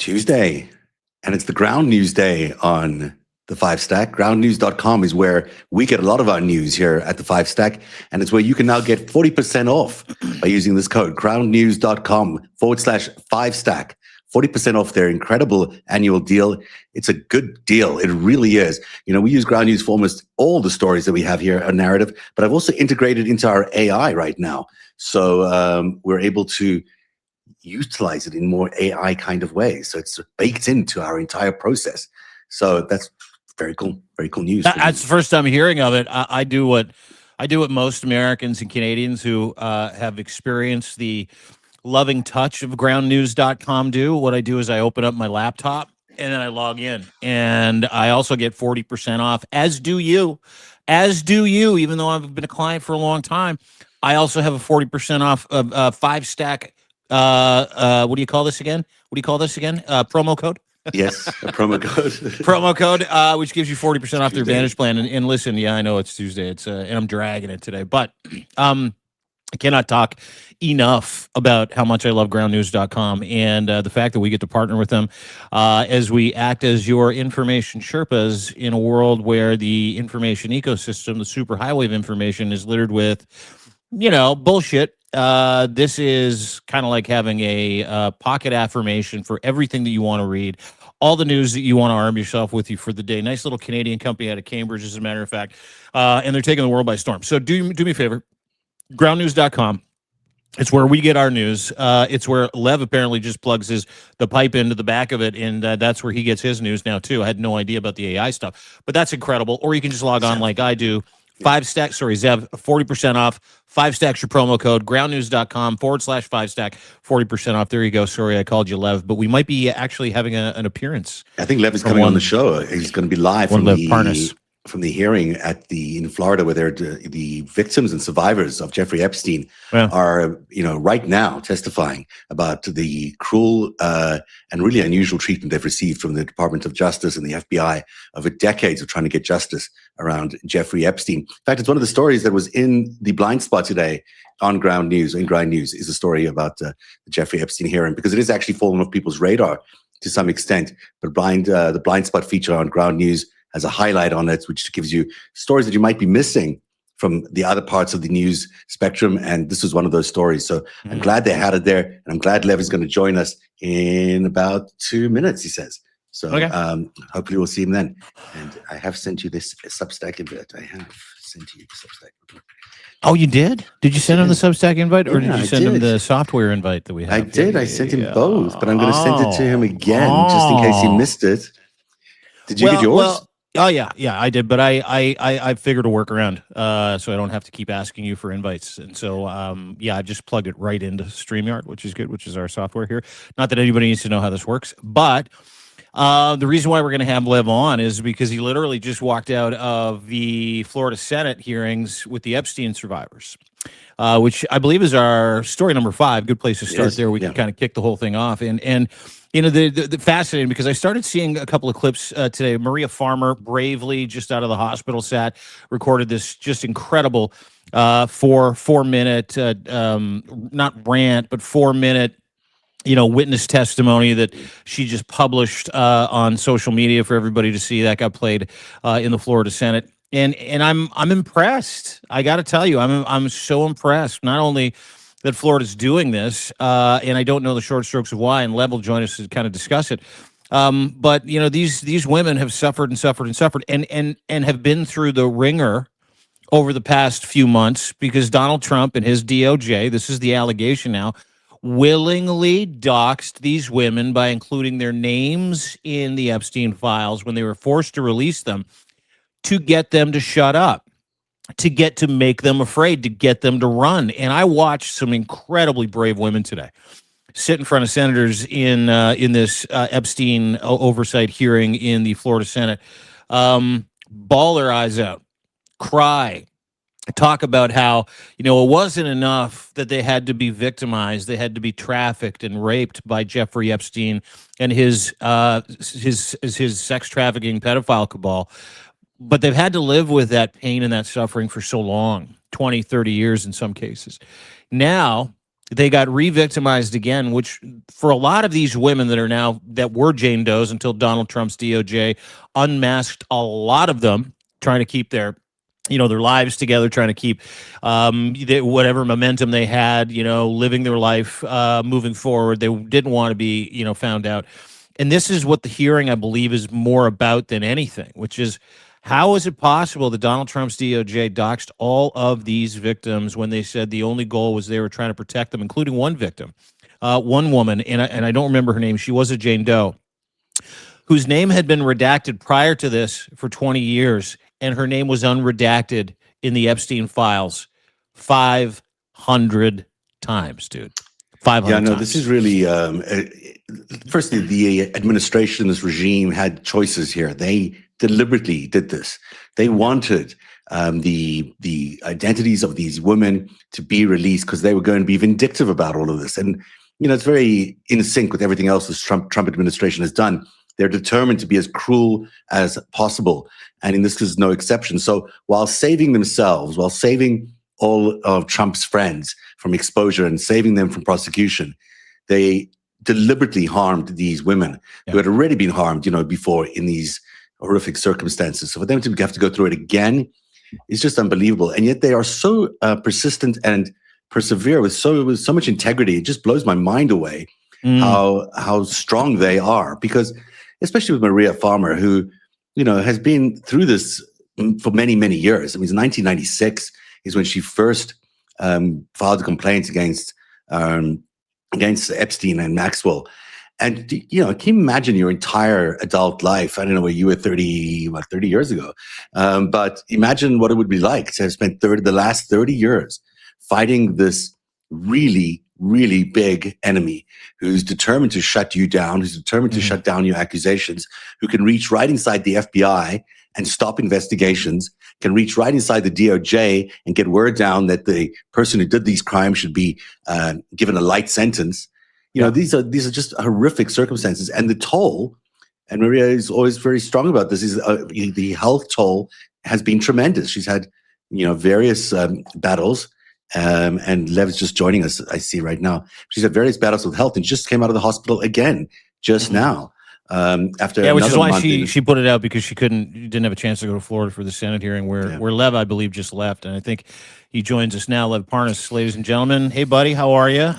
Tuesday, and it's the Ground News Day on the FiveStack. Groundnews.com is where we get a lot of our news here at the FiveStack, and it's where you can now get 40% off by using this code, groundnews.com/FiveStack. 40% off their incredible annual deal. It's a good deal. It really is. You know, we use Ground News for almost all the stories that we have here, a narrative, but I've also integrated into our AI right now. So we're able to utilize it in more AI kind of ways. So it's baked into our entire process. So that's very cool news. That's the first time hearing of it. I do what most Americans and Canadians who have experienced the loving touch of groundnews.com do. What I do is I open up my laptop and then I log in, and I also get 40% off, as do you, even though I've been a client for a long time. I also have a 40% off of FiveStack. What do you call this again? Promo code? Yes, a promo code. Promo code, which gives you 40% off their Advantage plan. And listen, yeah, I know it's Tuesday. And I'm dragging it today, but I cannot talk enough about how much I love groundnews.com and the fact that we get to partner with them as we act as your information Sherpas in a world where the information ecosystem, the superhighway of information, is littered with, bullshit. This is kind of like having a pocket affirmation for everything that you want to read, all the news that you want to arm yourself with you for the day. Nice little Canadian company out of Cambridge, as a matter of fact, and they're taking the world by storm. So do me a favor, groundnews.com. It's where we get our news. It's where Lev apparently just plugs the pipe into the back of it, and that's where he gets his news now too. I had no idea about the AI stuff, but that's incredible. Or you can just log on like I do. FiveStack, Zev, 40% off. FiveStack's your promo code. Groundnews.com/FiveStack, 40% off. There you go. Sorry, I called you Lev, but we might be actually having an appearance. I think Lev is coming on the show. He's going to be live from Lev Parnas. From the hearing in Florida, where the victims and survivors of Jeffrey Epstein are, right now testifying about the cruel and really unusual treatment they've received from the Department of Justice and the FBI over decades of trying to get justice around Jeffrey Epstein. In fact, it's one of the stories that was in the blind spot today on Ground News. In Ground News is a story about the Jeffrey Epstein hearing, because it is actually fallen off people's radar to some extent. But the blind spot feature on Ground News has a highlight on it, which gives you stories that you might be missing from the other parts of the news spectrum. And this was one of those stories. So I'm glad they had it there. And I'm glad Lev is going to join us in about 2 minutes, he says. So hopefully we'll see him then. And I have sent you this Substack invite. Oh, you did? Did you send him the Substack invite, or did you send him the software invite that we have? I did. I sent him both, but I'm going to send it to him again just in case he missed it. Did you get yours? Oh yeah, I did, but I figured a workaround, so I don't have to keep asking you for invites, and so I just plugged it right into StreamYard, which is good, which is our software here. Not that anybody needs to know how this works, but the reason why we're going to have Lev on is because he literally just walked out of the Florida Senate hearings with the Epstein survivors, which I believe is our story number 5. Good place to start there. We can kind of kick the whole thing off, and. The fascinating, because I started seeing a couple of clips today. Maria Farmer bravely, just out of the hospital, recorded this just incredible 4-minute, not rant, but 4-minute, witness testimony that she just published on social media for everybody to see. That got played in the Florida Senate, and I'm impressed. I got to tell you, I'm so impressed. Not only that Florida's doing this, and I don't know the short strokes of why, and Lev will join us to kind of discuss it. But these women have suffered and suffered and suffered, and have been through the ringer over the past few months, because Donald Trump and his DOJ, this is the allegation now, willingly doxed these women by including their names in the Epstein files when they were forced to release them, to get them to shut up, to make them afraid, to get them to run. And I watched some incredibly brave women today sit in front of senators in this Epstein oversight hearing in the Florida Senate, bawl their eyes out, cry, talk about how, it wasn't enough that they had to be victimized. They had to be trafficked and raped by Jeffrey Epstein and his sex trafficking pedophile cabal. But they've had to live with that pain and that suffering for so long, 20, 30 years in some cases. Now, they got re-victimized again, which for a lot of these women that were Jane Does until Donald Trump's DOJ unmasked a lot of them, trying to keep their lives together, trying to keep whatever momentum they had, living their life, moving forward. They didn't want to be, found out. And this is what the hearing, I believe, is more about than anything, which is, how is it possible that Donald Trump's DOJ doxed all of these victims when they said the only goal was they were trying to protect them, including one victim, one woman, and I don't remember her name. She was a Jane Doe, whose name had been redacted prior to this for 20 years, and her name was unredacted in the Epstein files 500 times, dude. 500 Yeah, no, times. this is really, firstly, the administration, this regime had choices here. They deliberately did this. They wanted the identities of these women to be released because they were going to be vindictive about all of this. And, it's very in sync with everything else this Trump administration has done. They're determined to be as cruel as possible. And in this is no exception. So while saving themselves, while saving all of Trump's friends from exposure and saving them from prosecution, they deliberately harmed these women who had already been harmed, before in these horrific circumstances. So for them to have to go through it again is just unbelievable. And yet they are so persistent and persevere with so much integrity. It just blows my mind away how strong they are. Because especially with Maria Farmer, who has been through this for many, many years. I mean, it's 1996 is when she first filed a complaint against Epstein and Maxwell. And, can you imagine your entire adult life? I don't know where you were 30 years ago. But imagine what it would be like to have spent the last 30 years fighting this really, really big enemy who's determined to shut you down, who's determined to shut down your accusations, who can reach right inside the FBI and stop investigations, can reach right inside the DOJ and get word down that the person who did these crimes should be given a light sentence. These are just horrific circumstances, and the toll. And Maria is always very strong about this. Is the health toll has been tremendous. She's had various battles. And Lev's just joining us, I see right now. She's had various battles with health and just came out of the hospital again just now. After which is why she put it out, because she didn't have a chance to go to Florida for the Senate hearing where Lev, I believe, just left. And I think he joins us now. Lev Parnas, ladies and gentlemen. Hey, buddy, how are you?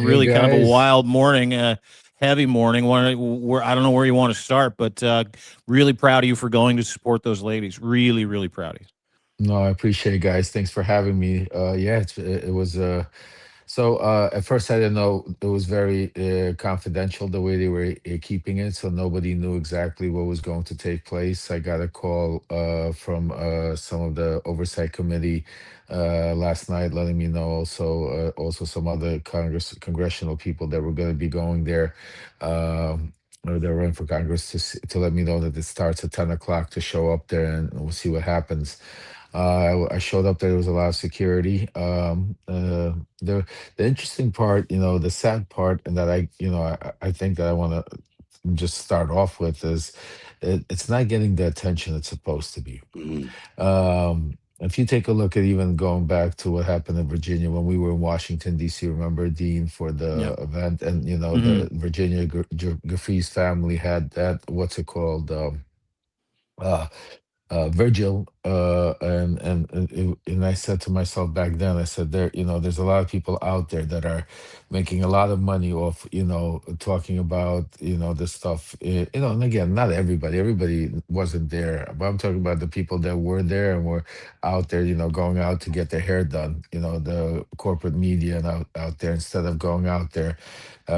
Really kind of a wild morning, heavy morning. I don't know where you want to start, but really proud of you for going to support those ladies. Really, really proud of you. No, I appreciate it, guys. Thanks for having me. It was so at first I didn't know, it was very confidential the way they were keeping it, so nobody knew exactly what was going to take place. I got a call from some of the oversight committee last night, letting me know also some other congressional people that were going to be going there. Or they're running for Congress to let me know that it starts at 10 o'clock to show up there, and we'll see what happens. I showed up there. There was a lot of security. The interesting part, the sad part, and that I think that I want to just start off with is it's not getting the attention it's supposed to be. If you take a look at even going back to what happened in Virginia when we were in Washington, D.C., remember, Dean, for the event, and the Virginia Gaffey's family had that, what's it called? Uh, Virgil, and I said to myself back then, I said, there's a lot of people out there that are making a lot of money off, talking about, this stuff, and again, not everybody wasn't there, but I'm talking about the people that were there and were out there, going out to get their hair done, the corporate media and out there, instead of going out there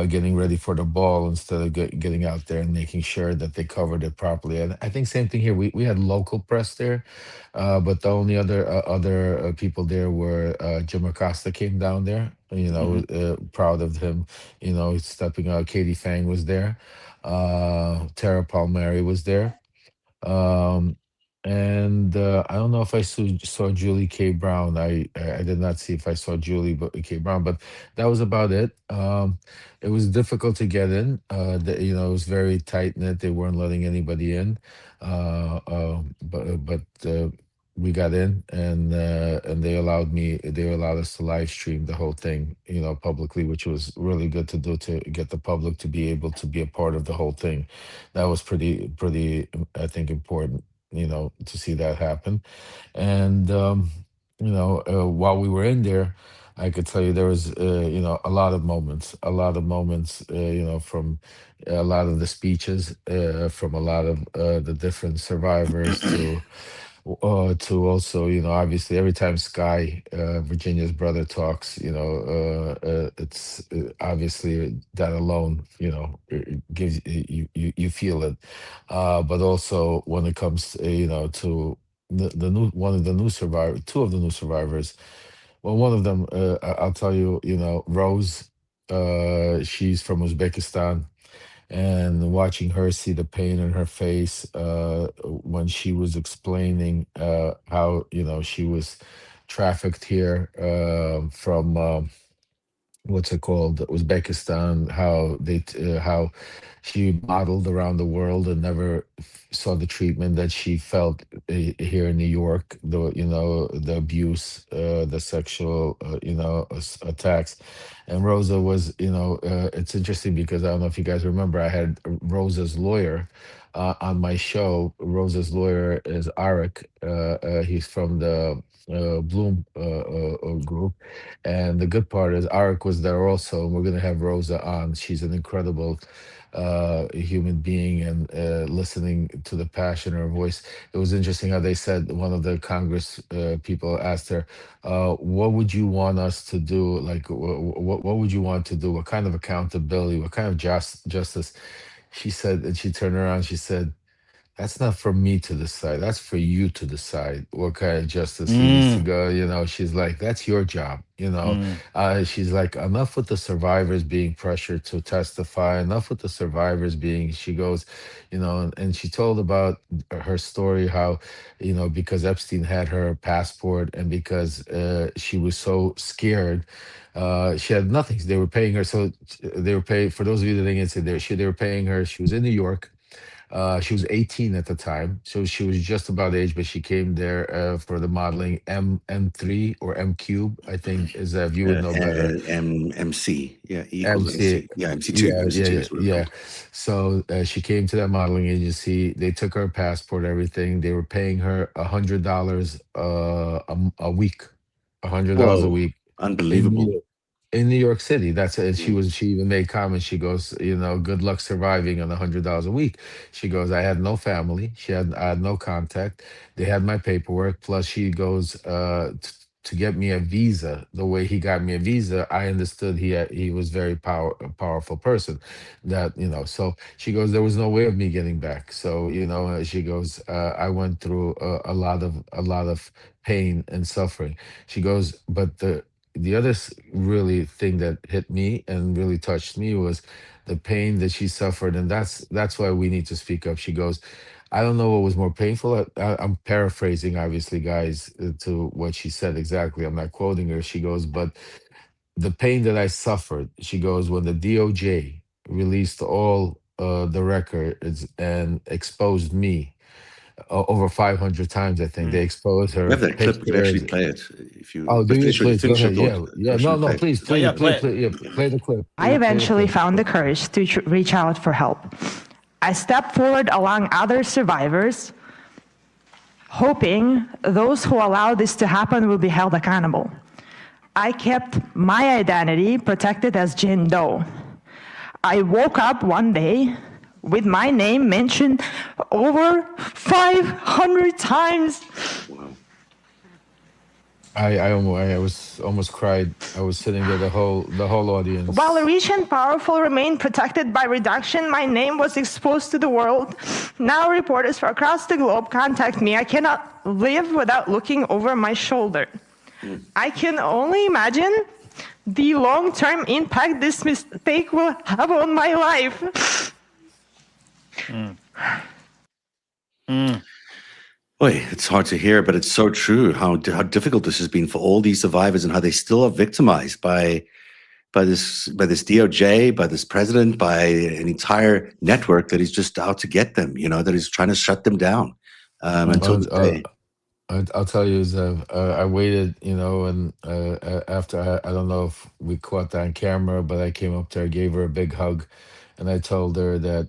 getting ready for the ball, instead of getting out there and making sure that they covered it properly. And I think same thing here. We had local press there, but the only other people there were Jim Acosta came down there. Proud of him. Stepping out. Katie Fang was there. Tara Palmieri was there. Um, and I don't know if I saw Julie K. Brown. I did not see if I saw Julie K. Brown, but that was about it. It was difficult to get in. It was very tight knit. They weren't letting anybody in. But we got in, and they allowed us to live stream the whole thing, publicly, which was really good to do, to get the public to be able to be a part of the whole thing. That was pretty, I think, important, to see that happen. And while we were in there, I could tell you there was a lot of moments, from a lot of the speeches, from a lot of the different survivors, to also, obviously every time Sky, Virginia's brother, talks, it's obviously that alone, it gives you feel it. But also when it comes, to the new one of the new survivor, two of the new survivors. Well, one of them, I'll tell you, Rose, she's from Uzbekistan, and watching her, see the pain in her face, when she was explaining, how, she was trafficked here, from, what's it called, Uzbekistan, how she modeled around the world and never saw the treatment that she felt, here in New York, the abuse, the sexual, attacks. And Rosa was, it's interesting because I don't know if you guys remember, I had Rosa's lawyer, on my show. Rosa's lawyer is Arik. He's from the, Bloom, group. And the good part is Arik was there also, and we're going to have Rosa on. She's an incredible, human being, and, listening to the passion in her voice. It was interesting how they said, one of the Congress, people asked her, what would you want us to do? Like, what would you want to do? What kind of accountability? What kind of justice? She said, and she turned around, she said, that's not for me to decide. That's for you to decide what kind of justice he needs to go. She's like, that's your job. She's like, enough with the survivors being pressured to testify. Enough with the survivors being. She goes, and she told about her story, how, because Epstein had her passport, and because, she was so scared. She had nothing. They were paying her. So they were paying. For those of you that didn't say, they were paying her. She was in New York. She was 18 at the time, so she was just about age, but she came there, for the modeling M3 or M cube, I think, is that you would know better. MC, yeah, E equals MC, MC, yeah, MC2, yeah, yeah, MC2 yeah, is what it's yeah. called. So, she came to that modeling agency. They took her passport, everything. They were paying her $100, a week, $100 a Whoa, week in New unbelievable. York. In New York City, that's it. Mm. She even made comments. She goes, good luck surviving on $100 a week. She goes, I had no family. I had no contact. They had my paperwork. Plus, she goes, to get me a visa. The way he got me a visa, I understood he was very a powerful person. That, So she goes, there was no way of me getting back. So, she goes, I went through a lot of pain and suffering. She goes, but the other really thing that hit me and really touched me was the pain that she suffered, and that's why we need to speak up. She goes, I don't know what was more painful. I'm paraphrasing, obviously, guys, to what she said exactly. I'm not quoting her. She goes, but the pain that I suffered, she goes, when the DOJ released all, the records and exposed me, over 500 times, I think they exposed We her have that clip. We could actually pictures. play it if you Oh, do you? Please go finish your ahead. thought. Yeah, yeah. Should No, we no. play it? Please, Oh yeah, please, play please, it. please. Yeah, play the clip. I Yeah, play the eventually clip. found the courage to reach out for help. I stepped forward along other survivors, hoping those who allowed this to happen will be held accountable. I kept my identity protected as Jane Doe. I woke up one day with my name mentioned over 500 times. Wow. I was almost cried. I was sitting there, the whole audience. While the rich and powerful remained protected by reduction, my name was exposed to the world. Now reporters from across the globe contact me. I cannot live without looking over my shoulder. I can only imagine the long-term impact this mistake will have on my life. Boy, it's hard to hear, but it's so true how difficult this has been for all these survivors, and how they still are victimized by this DOJ, by this president, by an entire network that is just out to get them. That is trying to shut them down until this day. I'll tell you, Zev, I waited, and after I don't know if we caught that on camera, but I came up to her, gave her a big hug, and I told her that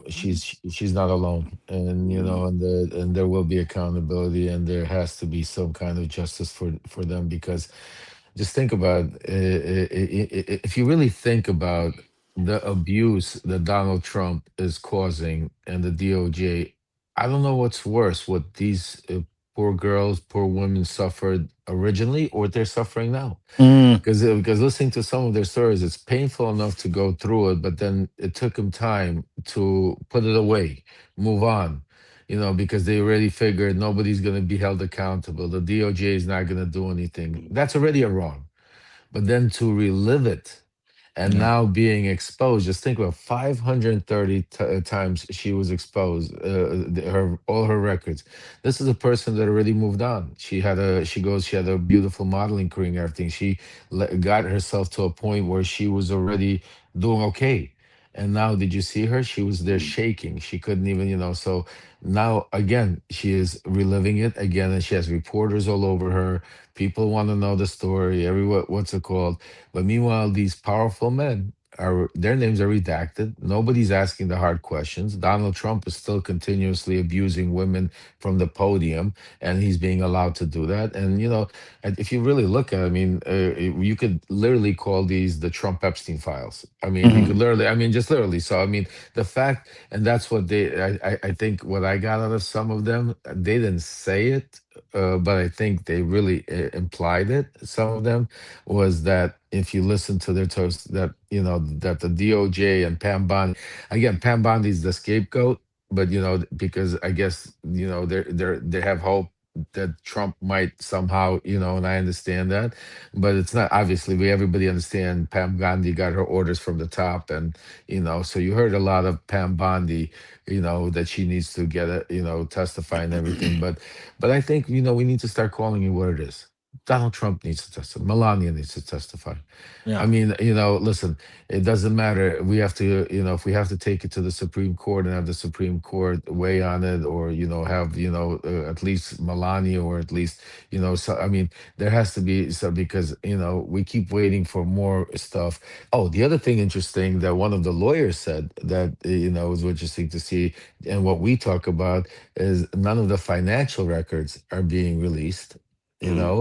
she's not alone, and Mm, and there will be accountability, and there has to be some kind of justice for them because just think about if you really think about the abuse that Donald Trump is causing and the DOJ. I don't know what's worse, what these poor girls, poor women suffered originally, or what they're suffering now. Mm, Because listening to some of their stories, it's painful enough to go through it, but then it took them time to put it away, move on. Because they already figured nobody's going to be held accountable. The DOJ is not going to do anything. mm, That's already a wrong. But then to relive it and yeah. now being exposed, just think about 530 times she was exposed, her all her records. This is a person that already moved on. She had a beautiful modeling career and everything. She got herself to a point where she was already doing okay. And now, did you see her? She was there mm, shaking. She couldn't even, so now again, she is reliving it again, and she has reporters all over her. People want to know the story. Everyone, what's it called? But meanwhile, these powerful men are their names are redacted. Nobody's asking the hard questions. Donald Trump is still continuously abusing women from the podium, and he's being allowed to do that. And and if you really look at it, I mean, you could literally call these the Trump Epstein files. I mean, you Hmm. could literally, I mean, just literally. So I mean, the fact, and that's what I think what I got out of some of them, they didn't say it, but I think they really implied it. Some of them was that if you listen to their toast, that that the DOJ and Pam Bondi, again, Pam Bondi's the scapegoat, but because I guess they have hope that Trump might somehow, and I understand that, but it's not obviously we everybody understand Pam Bondi got her orders from the top, and so you heard a lot of Pam Bondi, that she needs to get it, testify and everything, but I think we need to start calling it what it is. Donald Trump needs to testify. Melania needs to testify. I Yeah. mean, listen, it doesn't matter. We have to, if we have to take it to the Supreme Court and have the Supreme Court weigh on it, or have at least Melania, or at least So I mean, there has to be so because we keep waiting for more stuff. Oh, the other thing interesting that one of the lawyers said that was interesting to see, and what we talk about is none of the financial records are being released. mm.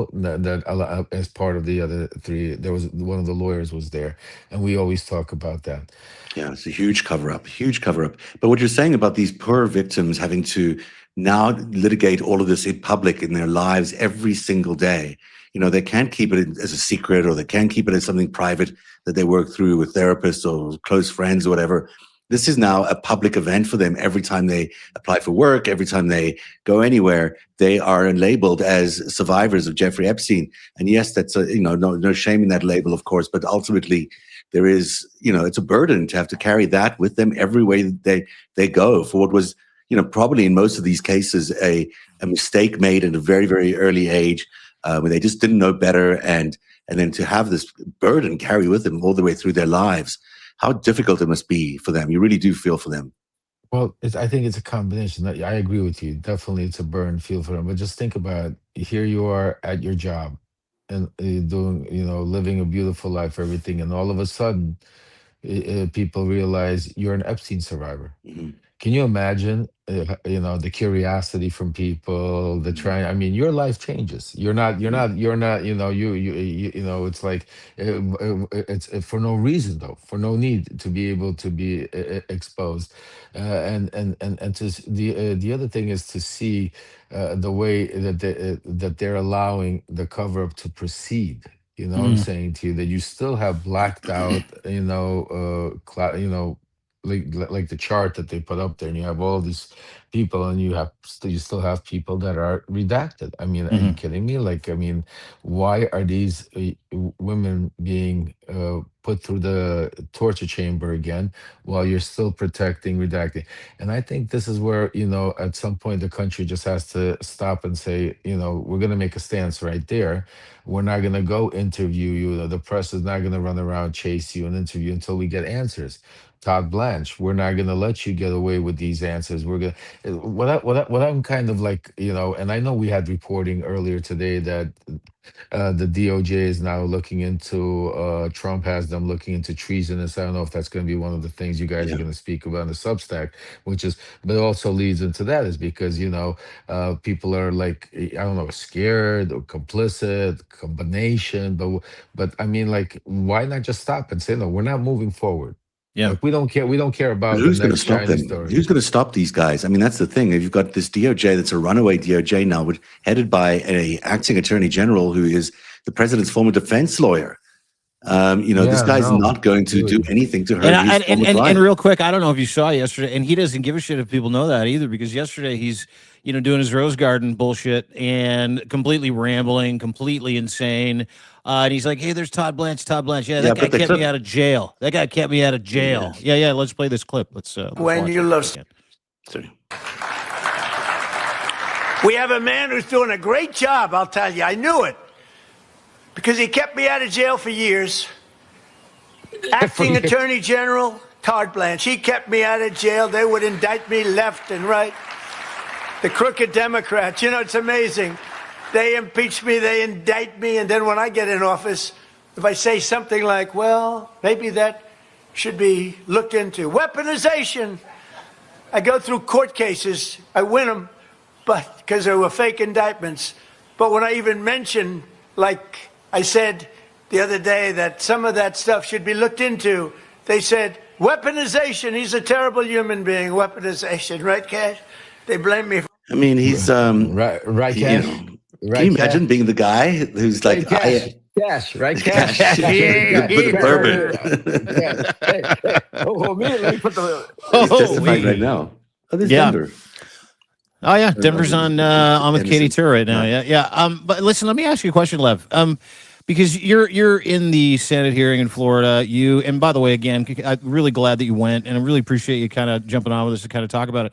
As part of the other three, there was one of the lawyers was there, and we always talk about that. Yeah, it's a huge cover up, huge cover up. But what you're saying about these poor victims having to now litigate all of this in public in their lives every single day, they can't keep it as a secret, or they can't keep it as something private that they work through with therapists or close friends or whatever. This is now a public event for them. Every time they apply for work, every time they go anywhere, they are labeled as survivors of Jeffrey Epstein. And yes, that's no shame in that label, of course, but ultimately there is, it's a burden to have to carry that with them every way they go for what was, probably in most of these cases, a mistake made at a very, very early age, when they just didn't know better. And then to have this burden carry with them all the way through their lives, how difficult it must be for them. You really do feel for them. Well, I think it's a combination. I agree with you. Definitely, it's a burn feel for them. But just think about here you are at your job, and doing, living a beautiful life, everything, and all of a sudden, people realize you're an Epstein survivor. Hmm. Can you imagine, the curiosity from people, the Hmm. trying? I mean, your life changes. You're not. It's like it's for no reason though, for no need to be able to be exposed, and the other thing is to see the way that they're allowing the cover up to proceed. You know what I'm Mm, saying to you that you still have blacked out, like the chart that they put up there, and you have all these people, and you still have people that are redacted. I mean, are you mhm, kidding me? Like, I mean, why are these women being put through the torture chamber again while you're still protecting redacting? And I think this is where, at some point the country just has to stop and say, we're going to make a stance right there. We're not going to go interview you. The press is not going to run around chase you and interview until we get answers. Todd Blanche, we're not going to let you get away with these answers. We're going to, what I'm kind of like, and I know we had reporting earlier today that the DOJ is now looking into, Trump has them looking into treasonous. I don't know if that's going to be one of the things you guys are Yeah. going to speak about in the Substack, which is, but it also leads into that is because, people are like, I don't know, scared or complicit, combination. But I mean, like, why not just stop and say, no, we're not moving forward. Yeah. Like, we don't care. We don't care But about the who's going to next stop shiny them? story. Who's going to stop these guys? I mean, that's the thing. You've got this DOJ that's a runaway DOJ now, headed by a acting attorney general who is the president's former defense lawyer. This Yeah, guy's no, not going to do really. anything to hurt And, his I, former and client. real quick, I don't know if you saw yesterday, and he doesn't give a shit if people know that either, because yesterday he's doing his Rose Garden bullshit and completely rambling, completely insane. And he's like, "Hey, there's Todd Blanche. Todd Blanche. Yeah, that guy but the kept me clip, out of jail. That guy kept me out of jail. Yeah. Let's play this clip. Let's When watch you it love if we can. sorry. We have a man who's doing a great job, I'll tell you. I knew it. Because he kept me out of jail for years. Acting Attorney General Todd Blanche. He kept me out of jail. They would indict me left and right. The crooked Democrats. It's amazing. They impeach me, they indict me, and then when I get in office, if I say something like, well, maybe that should be looked into. Weaponization. I go through court cases. I win them, but because they were fake indictments. But when I even mention, like I said the other day, that some of that stuff should be looked into, they said, weaponization. He's a terrible human being. Weaponization, right, Cash? They blame me. I mean, he's Right, Cash. Can you imagine being the guy who's like, Cash, right? Cash. With a bourbon. Let me put the. He's testifying right now. Oh, there's Denver. Oh yeah, Denver's on with Katie Tur right now. Yeah. But listen, let me ask you a question, Lev. Because you're in the Senate hearing in Florida. And by the way, again, I'm really glad that you went, and I really appreciate you kind of jumping on with us to kind of talk about it.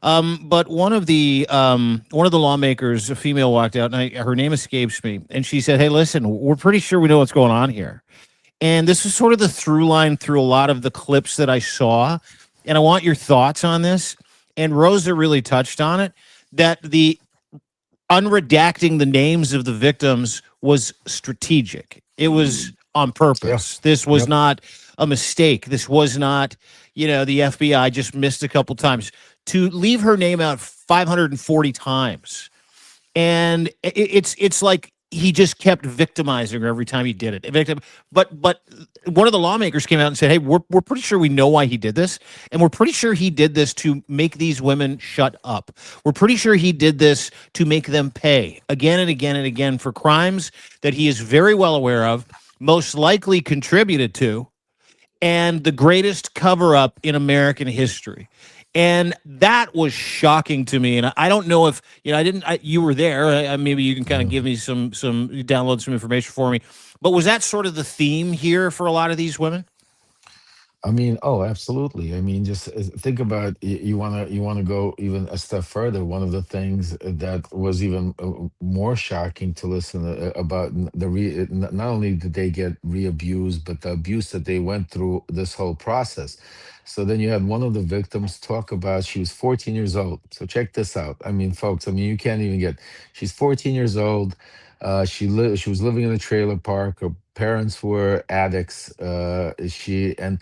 But one of the lawmakers, a female, walked out, and her name escapes me, and she said, "Hey, listen, we're pretty sure we know what's going on here." And this is sort of the through line through a lot of the clips that I saw, and I want your thoughts on this. And Rosa really touched on it, that the unredacting the names of the victims was strategic. It was on purpose. This was not a mistake. This was not, the FBI just missed a couple times. To leave her name out 540 times. And it's like he just kept victimizing her every time he did it. But one of the lawmakers came out and said, "Hey, we're pretty sure we know why he did this, and we're pretty sure he did this to make these women shut up. We're pretty sure he did this to make them pay again and again and again for crimes that he is very well aware of, most likely contributed to, and the greatest cover-up in American history." And that was shocking to me. And I don't know if, you were there. Maybe you can kind of give me download some information for me. But was that sort of the theme here for a lot of these women? I mean, oh, absolutely. I mean, just think about you want to go even a step further. One of the things that was even more shocking to listen about not only did they get re-abused, but the abuse that they went through this whole process. So then you had one of the victims talk about she was 14 years old. So check this out. I mean, folks, you can't even get. She's 14 years old. She was living in a trailer park. Her parents were addicts. And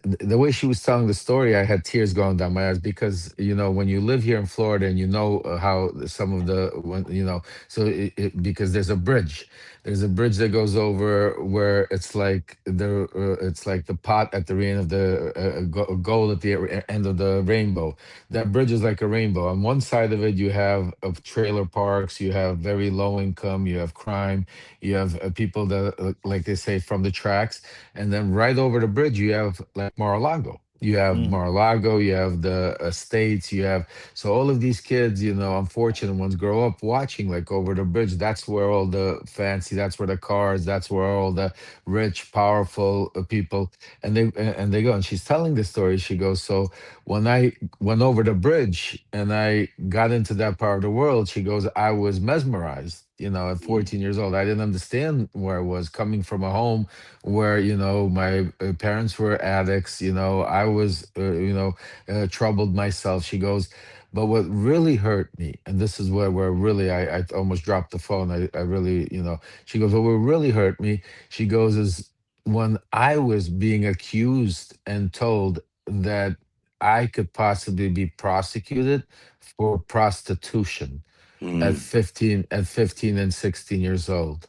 the way she was telling the story, I had tears going down my eyes because when you live here in Florida and how some of because there's a bridge. There's a bridge that goes over where it's like the pot at the end of the goal at the end of the rainbow. That bridge is like a rainbow. On one side of it, you have trailer parks, you have very low income, you have crime, you have people that, like they say, from the tracks, and then right over the bridge, you have like Mar-a-Lago. You have Mar-a-Lago, you have the estates, so all of these kids, unfortunate ones grow up watching like over the bridge. That's where all the fancy, that's where the cars, that's where all the rich, powerful people, and they go. And she's telling the story. She goes, so when I went over the bridge and I got into that part of the world, she goes, I was mesmerized. at 14 years old. I didn't understand where I was coming from, a home where, my parents were addicts. I was, troubled myself. She goes, but what really hurt me, and this is where really I almost dropped the phone. I really, she goes, what really hurt me, she goes, is when I was being accused and told that I could possibly be prosecuted for prostitution at Mm. 15 and 16 years old.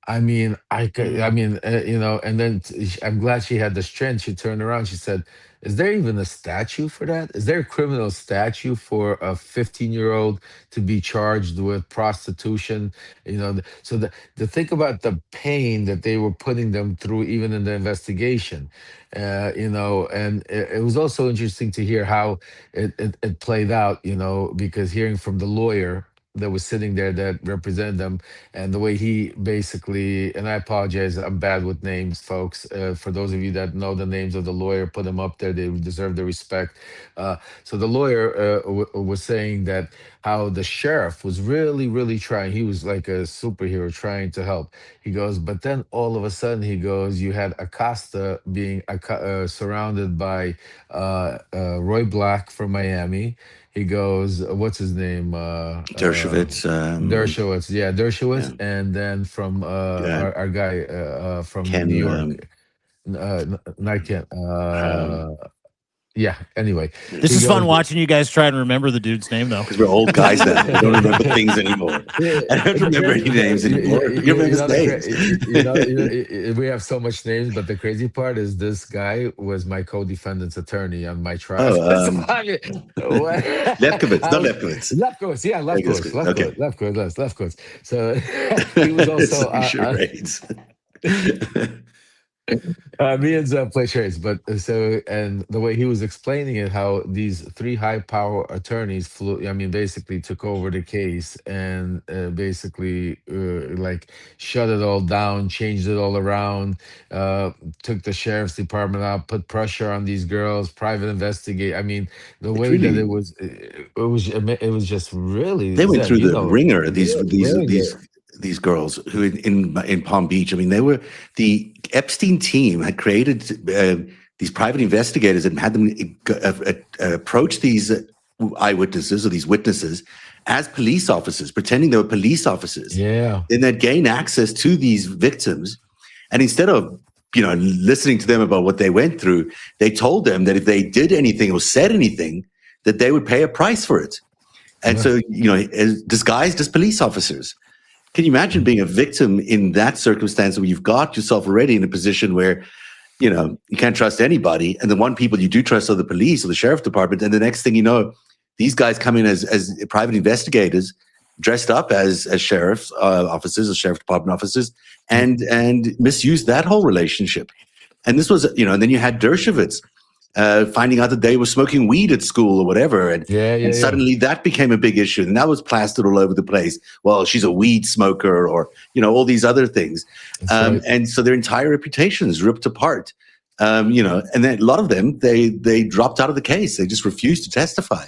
I mean, I Mm. mean, and then I'm glad she had the strength. She turned around. She said, "Is there even a statute for that? Is there a criminal statute for a 15-year-old to be charged with prostitution?" So the think about the pain that they were putting them through, even in the investigation. And it was also interesting to hear how it played out. Because hearing from the lawyer that was sitting there that represented them, and the way he basically, and I apologize, I'm bad with names, folks. For those of you that know the names of the lawyer, put them up there. They deserve the respect. So the lawyer was saying that how the sheriff was really, really trying. He was like a superhero trying to help. He goes, but then all of a sudden, he goes, you had Acosta being surrounded by Roy Black from Miami. He goes, what's his name? Dershowitz, Dershowitz, yeah, Dershowitz, yeah, and then from yeah, our guy from New Ken, York, not Ken. um, Yeah. Anyway, This he is fun goes. watching you guys try and remember the dude's name, though. because we're old guys now. We don't remember things anymore. Yeah, I don't the remember any crazy part, names anymore. You remember names. we have so much names, but the crazy part is this guy was my co-defendant's attorney on my trial. Oh, So I mean, Lefkowitz, not how- Lefkowitz. Lefkowitz, yeah, I guess Lefkowitz, good. Okay. Lefkowitz. So he was also So charades. me and Zev play charades, but and the way he was explaining it, how these three high power attorneys flew, I mean, basically took over the case and basically like shut it all down, changed it all around, uh, took the sheriff's department out, put pressure on these girls, private investigate. I mean, the It way that really, it was just really, they went Zev, through the ringer. really These girls who in Palm Beach. I mean, they were the Epstein team had created these private investigators and had them approach these eyewitnesses or these witnesses as police officers, pretending they were police officers. yeah, Then they'd gain access to these victims, and instead of listening to them about what they went through, they told them that if they did anything or said anything, that they would pay a price for it. And yeah. so, disguised as police officers. Can you imagine being a victim in that circumstance where you've got yourself already in a position where, you can't trust anybody, and the one people you do trust are the police or the sheriff department, and the next thing you know, these guys come in as private investigators, dressed up as sheriff's officers or sheriff department officers, and misuse that whole relationship. And this was, and then you had Dershowitz finding out that they were smoking weed at school or whatever. And suddenly that became a big issue. And that was plastered all over the place. Well, she's a weed smoker or, all these other things. Right. And so their entire reputation is ripped apart. And then a lot of them, they dropped out of the case. They just refused to testify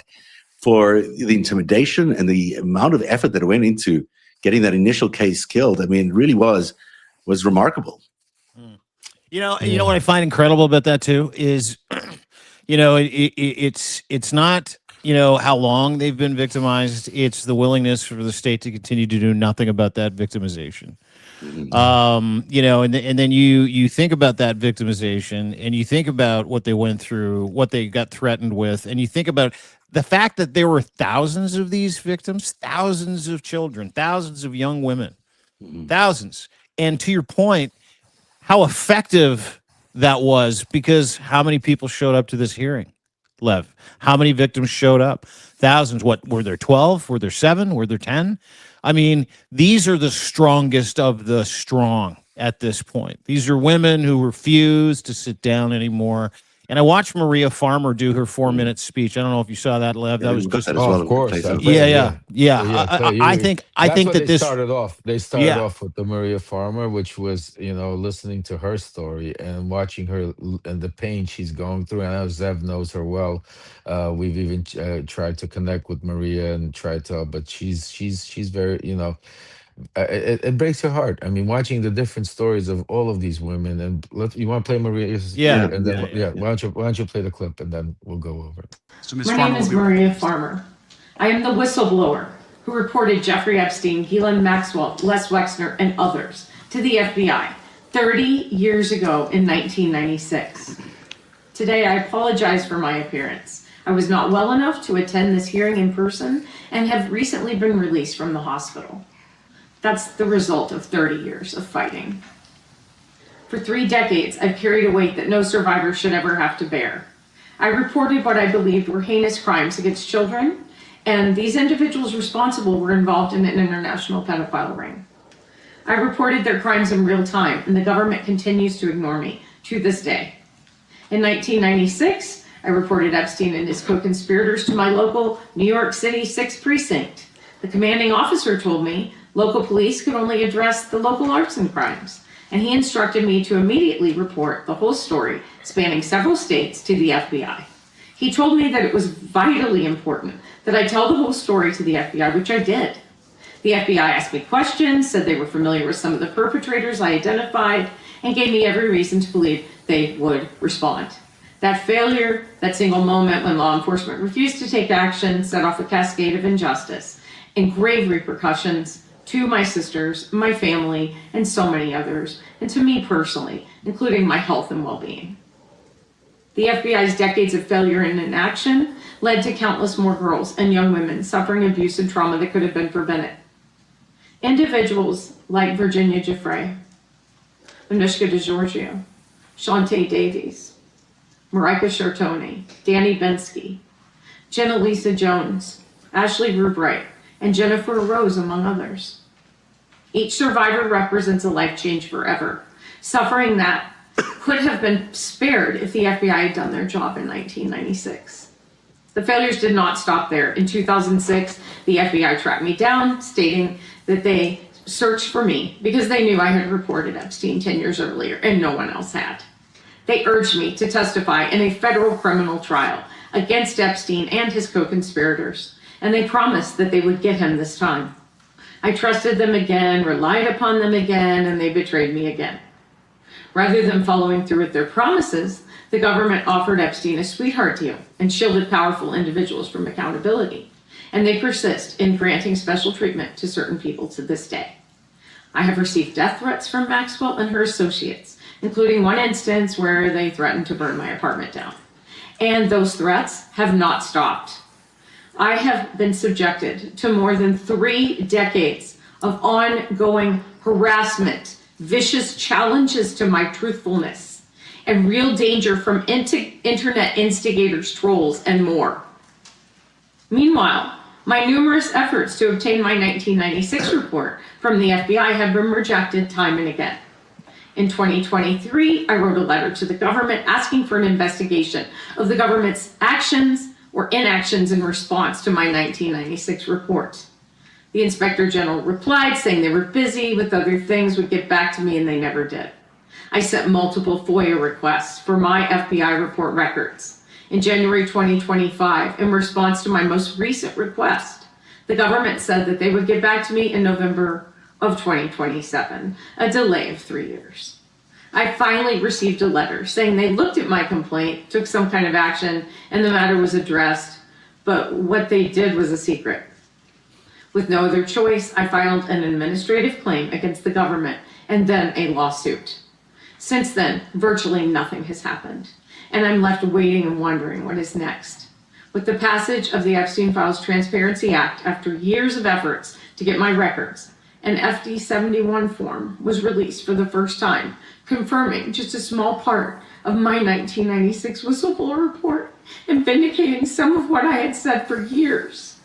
for the intimidation and the amount of effort that went into getting that initial case killed. I mean, it really was remarkable. You know what I find incredible about that too is, it's not how long they've been victimized. It's the willingness for the state to continue to do nothing about that victimization. And then you think about that victimization, and you think about what they went through, what they got threatened with, and you think about the fact that there were thousands of these victims, thousands of children, thousands of young women, thousands. And to your point, how effective that was, because how many people showed up to this hearing, Lev? How many victims showed up? Thousands. What, were there 12? Were there 7? Were there 10? I mean, these are the strongest of the strong at this point. These are women who refuse to sit down anymore. And I watched Maria Farmer do her 4-minute speech. I don't know if you saw that, Lev. That was just that as well. Of course. I think that this started off. They started off with the Maria Farmer, which was listening to her story and watching her and the pain she's going through. And I know Zev knows her well. We've even tried to connect with Maria and tried to, but she's very it breaks your heart. I mean, watching the different stories of all of these women, and you want to play Maria's Yeah, and then Why don't you play the clip and then we'll go over it. So My name is Maria Farmer. I am the whistleblower who reported Jeffrey Epstein, Ghislaine Maxwell, Les Wexner, and others to the FBI 30 years ago in 1996. Today, I apologize for my appearance. I was not well enough to attend this hearing in person and have recently been released from the hospital. That's the result of 30 years of fighting. For 3 decades, I've carried a weight that no survivor should ever have to bear. I reported what I believed were heinous crimes against children, and these individuals responsible were involved in an international pedophile ring. I reported their crimes in real time, and the government continues to ignore me to this day. In 1996, I reported Epstein and his co-conspirators to my local New York City 6th precinct. The commanding officer told me local police could only address the local arson crimes, and he instructed me to immediately report the whole story, spanning several states, to the FBI. He told me that it was vitally important that I tell the whole story to the FBI, which I did. The FBI asked me questions, said they were familiar with some of the perpetrators I identified, and gave me every reason to believe they would respond. That failure, that single moment when law enforcement refused to take action, set off a cascade of injustice and grave repercussions to my sisters, my family, and so many others, and to me personally, including my health and well-being. The FBI's decades of failure and inaction led to countless more girls and young women suffering abuse and trauma that could have been prevented. Individuals like Virginia Giuffre, Anushka DeGiorgio, Shantae Davies, Marika Chartoni, Danny Bensky, Jenna Lisa Jones, Ashley Rubright, and Jennifer Rose, among others. Each survivor represents a life changed forever, suffering that could have been spared if the FBI had done their job in 1996. The failures did not stop there. In 2006, the FBI tracked me down, stating that they searched for me because they knew I had reported Epstein 10 years earlier and no one else had. They urged me to testify in a federal criminal trial against Epstein and his co-conspirators, and they promised that they would get him this time. I trusted them again, relied upon them again, and they betrayed me again. Rather than following through with their promises, the government offered Epstein a sweetheart deal and shielded powerful individuals from accountability, and they persist in granting special treatment to certain people to this day. I have received death threats from Maxwell and her associates, including one instance where they threatened to burn my apartment down. And those threats have not stopped. I have been subjected to more than 3 decades of ongoing harassment, vicious challenges to my truthfulness, and real danger from internet instigators, trolls, and more. Meanwhile, my numerous efforts to obtain my 1996 report from the FBI have been rejected time and again. In 2023, I wrote a letter to the government asking for an investigation of the government's actions or inactions in response to my 1996 report. The Inspector General replied saying they were busy with other things, would get back to me, and they never did. I sent multiple FOIA requests for my FBI report records. In January 2025, in response to my most recent request, the government said that they would get back to me in November of 2027, a delay of 3 years. I finally received a letter saying they looked at my complaint, took some kind of action, and the matter was addressed, but what they did was a secret. With no other choice, I filed an administrative claim against the government and then a lawsuit. Since then, virtually nothing has happened, and I'm left waiting and wondering what is next. With the passage of the Epstein Files Transparency Act, after years of efforts to get my records, an FD-71 form was released for the first time, confirming just a small part of my 1996 whistleblower report and vindicating some of what I had said for years.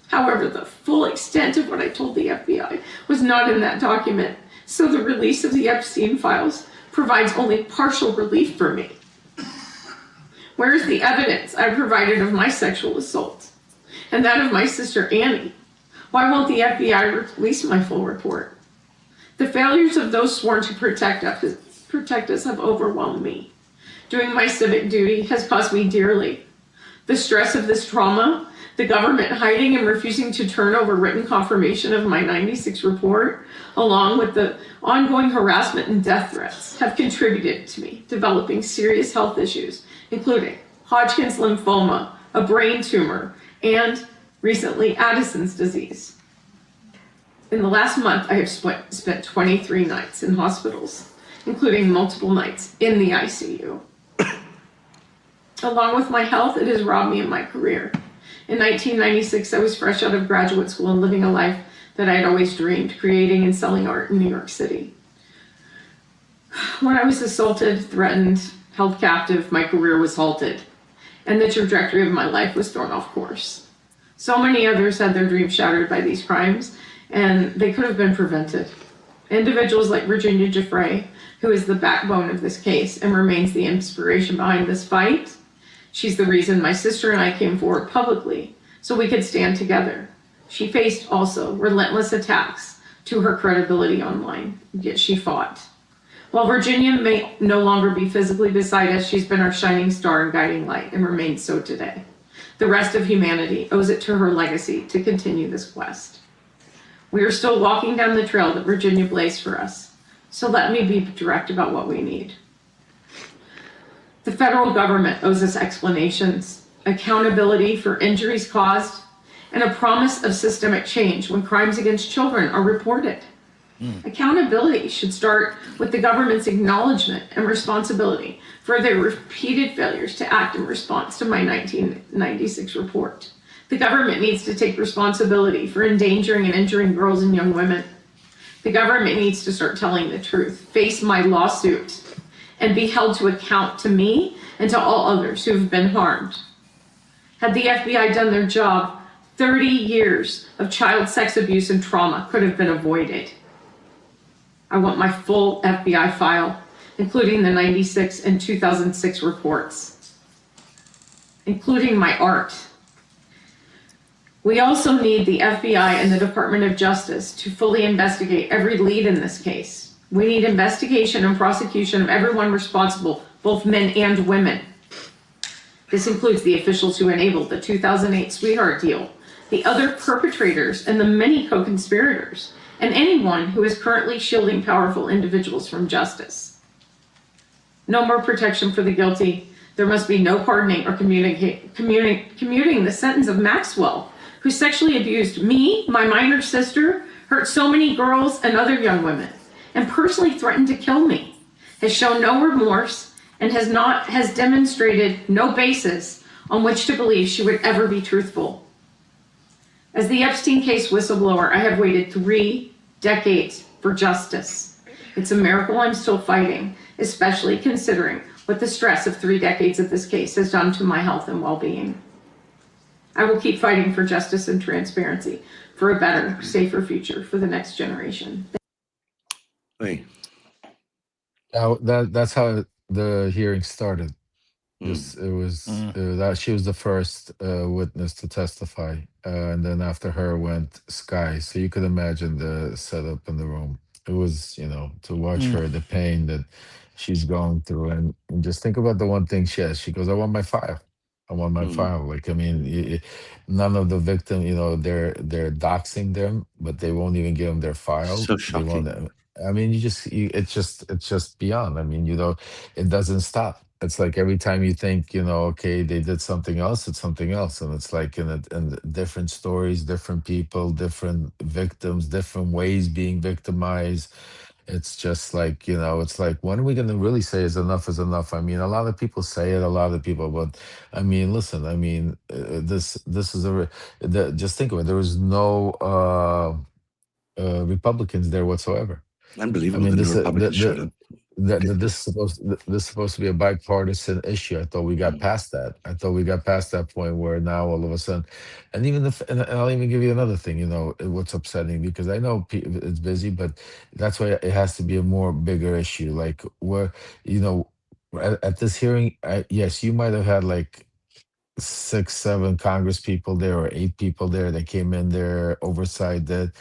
However, the full extent of what I told the FBI was not in that document, so the release of the Epstein files provides only partial relief for me. Where is the evidence I provided of my sexual assault and that of my sister Annie? Why won't the FBI release my full report? The failures of those sworn to protect us have overwhelmed me. Doing my civic duty has cost me dearly. The stress of this trauma, The government hiding and refusing to turn over written confirmation of my 96 report, along with the ongoing harassment and death threats, have contributed to me developing serious health issues, including Hodgkin's lymphoma, a brain tumor, and recently Addison's disease. In the last month, I have spent 23 nights in hospitals, including multiple nights in the ICU. Along with my health, it has robbed me of my career. In 1996, I was fresh out of graduate school and living a life that I had always dreamed, creating and selling art in New York City. When I was assaulted, threatened, held captive, my career was halted, and the trajectory of my life was thrown off course. So many others had their dreams shattered by these crimes, and they could have been prevented. Individuals like Virginia Giuffre, who is the backbone of this case and remains the inspiration behind this fight. She's the reason my sister and I came forward publicly so we could stand together. She faced also relentless attacks to her credibility online, yet she fought. While Virginia may no longer be physically beside us, she's been our shining star and guiding light and remains so today. The rest of humanity owes it to her legacy to continue this quest. We are still walking down the trail that Virginia blazed for us, so let me be direct about what we need. The federal government owes us explanations, accountability for injuries caused, and a promise of systemic change when crimes against children are reported. Accountability should start with the government's acknowledgement and responsibility for their repeated failures to act in response to my 1996 report. The government needs to take responsibility for endangering and injuring girls and young women. The government needs to start telling the truth, face my lawsuit, and be held to account to me and to all others who have been harmed. Had the FBI done their job, 30 years of child sex abuse and trauma could have been avoided. I want my full FBI file, including the 96 and 2006 reports, including my art. We also need the FBI and the Department of Justice to fully investigate every lead in this case. We need investigation and prosecution of everyone responsible, both men and women. This includes the officials who enabled the 2008 sweetheart deal, the other perpetrators and the many co-conspirators, and anyone who is currently shielding powerful individuals from justice. No more protection for the guilty. There must be no pardoning or commuting the sentence of Maxwell, who sexually abused me, my minor sister, hurt so many girls and other young women, and personally threatened to kill me, has shown no remorse, and has demonstrated no basis on which to believe she would ever be truthful. As the Epstein case whistleblower, I have waited 3 decades for justice. It's a miracle I'm still fighting, especially considering what the stress of 3 decades of this case has done to my health and well-being. I will keep fighting for justice and transparency, for a better, safer future for the next generation. Hey. Now that's how the hearing started. It was that she was the first witness to testify, and then after her went Sky. So you could imagine the setup in the room. It was, to watch her, the pain that she's going through, and just think about the one thing she has. She goes, "I want my file. I want my file." Like, I mean, none of the victim, they're doxing them, but they won't even give them their files. So shocking. I mean, it's just beyond. I mean, it doesn't stop. It's like every time you think, okay, they did something else, it's something else. And it's like in different stories, different people, different victims, different ways being victimized. It's just like, it's like, when are we going to really say is enough is enough? I mean, a lot of people say it, a lot of people, but I mean, listen, I mean, this is just think of it. There was no Republicans there whatsoever. I Unbelievable. mean, The Republicans showed up. this is supposed to be a bipartisan issue. I thought we got past that. I thought we got past that point where now all of a sudden, and even and I'll even give you another thing. What's upsetting, because I know it's busy, but that's why it has to be a more bigger issue. Like where at this hearing, yes, you might have had like 6, 7 Congress people there or 8 people there that came in there, oversight that.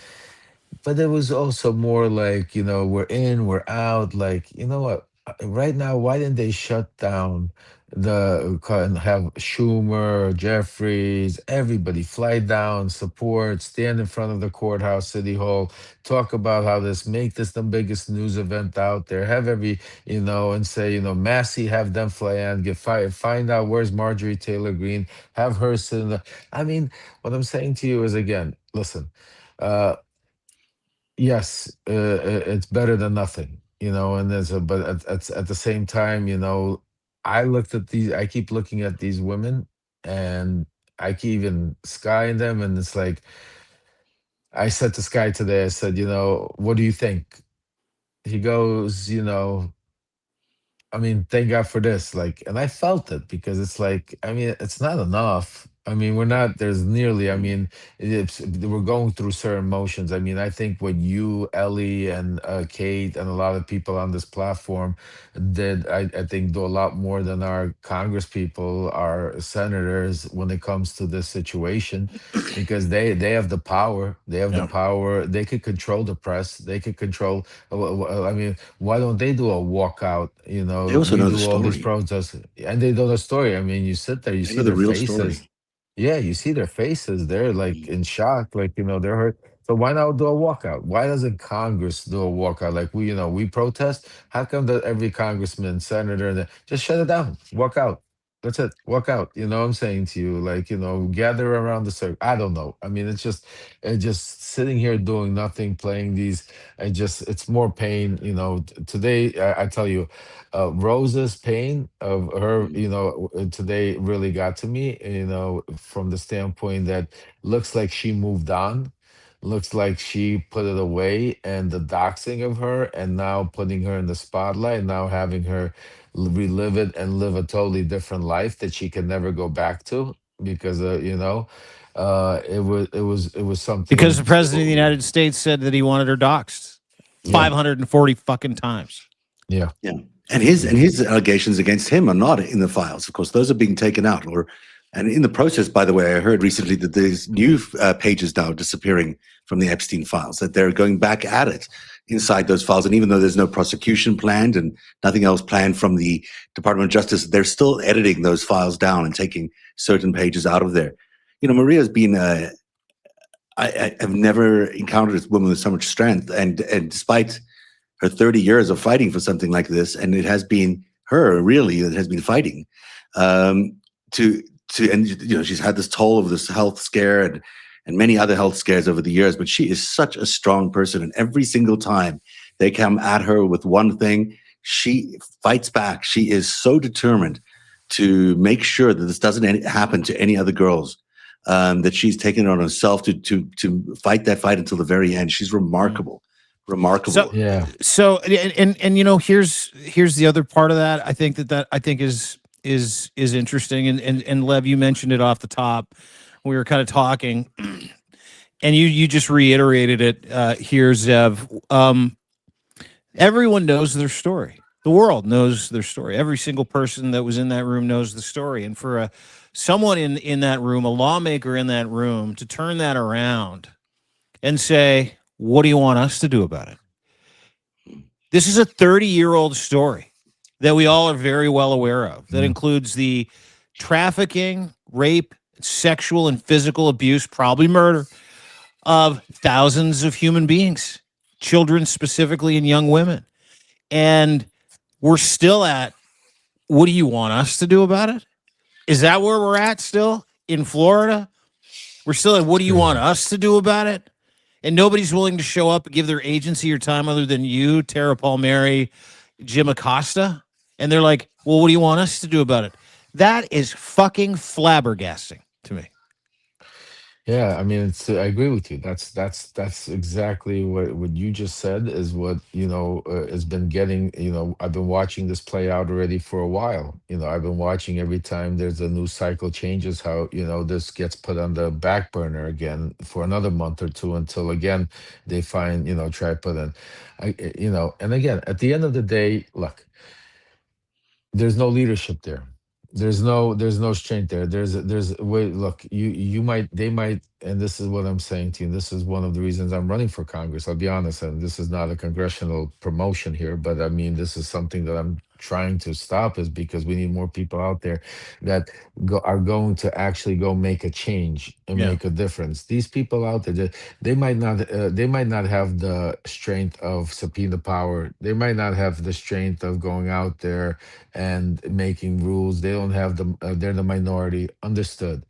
But it was also more like, we're in, we're out. Like, you know what? Right now, why didn't they shut down and have Schumer, Jeffries, everybody fly down, support, stand in front of the courthouse, City Hall, talk about how make this the biggest news event out there. Have every, and say, Massey, have them fly in, find out where's Marjorie Taylor Greene, have her sit in the. I mean, what I'm saying to you is, again, listen. Uh, yes, it's better than nothing, and but at the same time, I keep looking at these women, and I keep even skying them, and it's like, I said to Sky today, I said, what do you think? He goes, I mean, thank God for this. Like, and I felt it, because it's like, I mean, it's not enough. I mean, there's nearly, I mean, we're going through certain motions. I mean, I think what you, Ellie, and Kate, and a lot of people on this platform did, I think, do a lot more than our Congress people, our senators, when it comes to this situation, because they have the power. They have the Yeah. power. They could control the press. They could control. I mean, why don't they do a walkout? They also We know the do all these story. protests, and they know the story. I mean, you sit there, you They see know the their real faces. story. Yeah, you see their faces. They're like in shock, like, they're hurt. So why not do a walkout? Why doesn't Congress do a walkout? Like, we protest. How come that every congressman, senator, just shut it down, walk out? That's it, walk out. You know what I'm saying to you? Like, gather around the circle. I don't know. I mean, it's just sitting here doing nothing, playing these. It's more pain. Today, I tell you, Rose's pain of her, today really got to me, from the standpoint that looks like she moved on, looks like she put it away, and the doxing of her, and now putting her in the spotlight, now having her relive it and live a totally different life that she can never go back to, because, it was Because the something. president of the United States said that he wanted her doxxed Yeah, 540 fucking times. yeah, Yeah. And his allegations against him are not in the files. Of course, those are being taken out. And in the process, by the way, I heard recently that there's new pages now disappearing from the Epstein files, that they're going back at it inside those files. And even though there's no prosecution planned and nothing else planned from the Department of Justice, they're still editing those files down and taking certain pages out of there. Maria's been I've never encountered a woman with so much strength, and despite her 30 years of fighting for something like this, and it has been her really that has been fighting, to and she's had this toll of this health scare and many other health scares over the years, but she is such a strong person, and every single time they come at her with one thing, she fights back. She is so determined to make sure that this doesn't happen to any other girls, that she's taken it on herself to fight that fight until the very end. She's remarkable. Remarkable. yeah. So here's the other part of that. I think that I think is interesting. And Lev, you mentioned it off the top. We were kind of talking, and you just reiterated it here, Zev. Everyone knows their story. The world knows their story. Every single person that was in that room knows the story. And for someone in that room, a lawmaker in that room, to turn that around and say, what do you want us to do about it? This is a 30-year-old story that we all are very well aware of, that includes the trafficking, rape, sexual and physical abuse, probably murder, of thousands of human beings, children specifically, and young women. And we're still at, what do you want us to do about it? Is that where we're at still in Florida? We're still at, what do you want us to do about it? And nobody's willing to show up and give their agency or time other than you, Tara Palmieri, Jim Acosta. And they're like, well, what do you want us to do about it? That is fucking flabbergasting to me. Yeah, I mean, I agree with you. That's exactly what you just said is what, has been getting, I've been watching this play out already for a while. I've been watching every time there's a new cycle changes, how, this gets put on the back burner again for another month or two, until again they find, try put in, and again, at the end of the day, look, there's no leadership there. There's no strength there. There's wait, look, they might and this is what I'm saying to you. This is one of the reasons I'm running for Congress. I'll be honest, and this is not a congressional promotion here, but I mean, this is something that I'm trying to stop, is because we need more people out there that are going to actually go make a change and Yeah. make a difference. These people out there, they might not have the strength of subpoena power. They might not have the strength of going out there and making rules. They don't have the. They're the minority. Understood.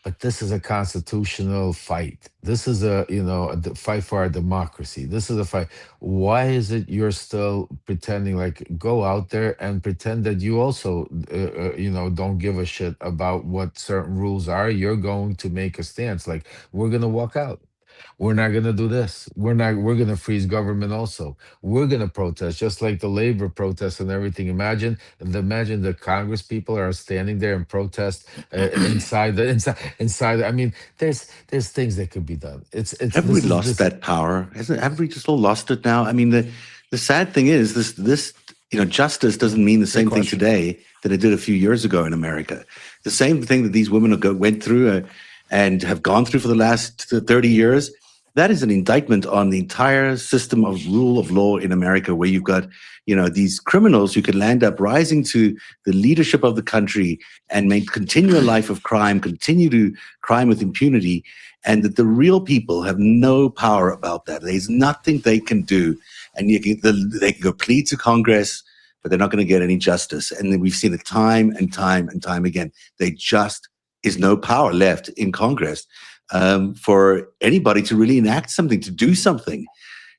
But this is a constitutional fight. This is a, fight for our democracy. This is a fight. Why is it you're still pretending, like, go out there and pretend that you also, don't give a shit about what certain rules are? You're going to make a stance. Like, we're going to walk out. We're not going to do this. We're going to freeze government also. We're going to protest, just like the labor protests and everything. Imagine the Congress people are standing there and protest inside. I mean, there's things that could be done. Have we lost that power? Have we just all lost it now? I mean, the sad thing is this justice doesn't mean the same thing today that it did a few years ago in America. The same thing that these women went through and have gone through for the last 30 years. That is an indictment on the entire system of rule of law in America, where you've got, these criminals who could land up rising to the leadership of the country and continue a life of crime, continue to crime with impunity, and that the real people have no power about that. There's nothing they can do. And they can go plead to Congress, but they're not going to get any justice. And then we've seen it time and time and time again. There just is no power left in Congress for anybody to really enact something, to do something.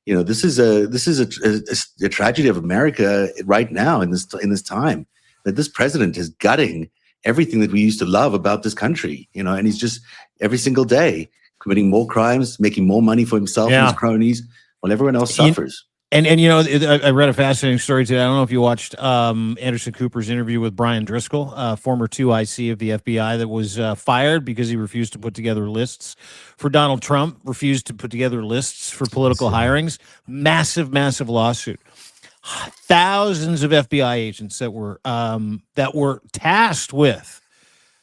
This is a tragedy of America right now in this time, that this president is gutting everything that we used to love about this country. And he's just every single day committing more crimes, making more money for himself and his cronies, while everyone else suffers. And I read a fascinating story today. I don't know if you watched Anderson Cooper's interview with Brian Driscoll, former 2IC of the FBI, that was fired because he refused to put together lists for Donald Trump, refused to put together lists for political hirings. Massive, massive lawsuit. Thousands of FBI agents that were tasked with,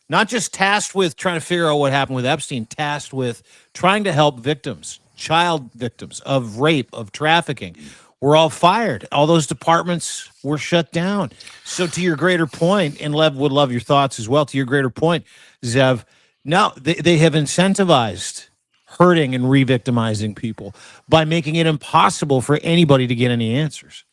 not just tasked with trying to figure out what happened with Epstein, tasked with trying to help victims, child victims of rape, of trafficking, were all fired. All those departments were shut down. So to your greater point, and Lev would love your thoughts as well, to your greater point, Zev, now they have incentivized hurting and re-victimizing people by making it impossible for anybody to get any answers.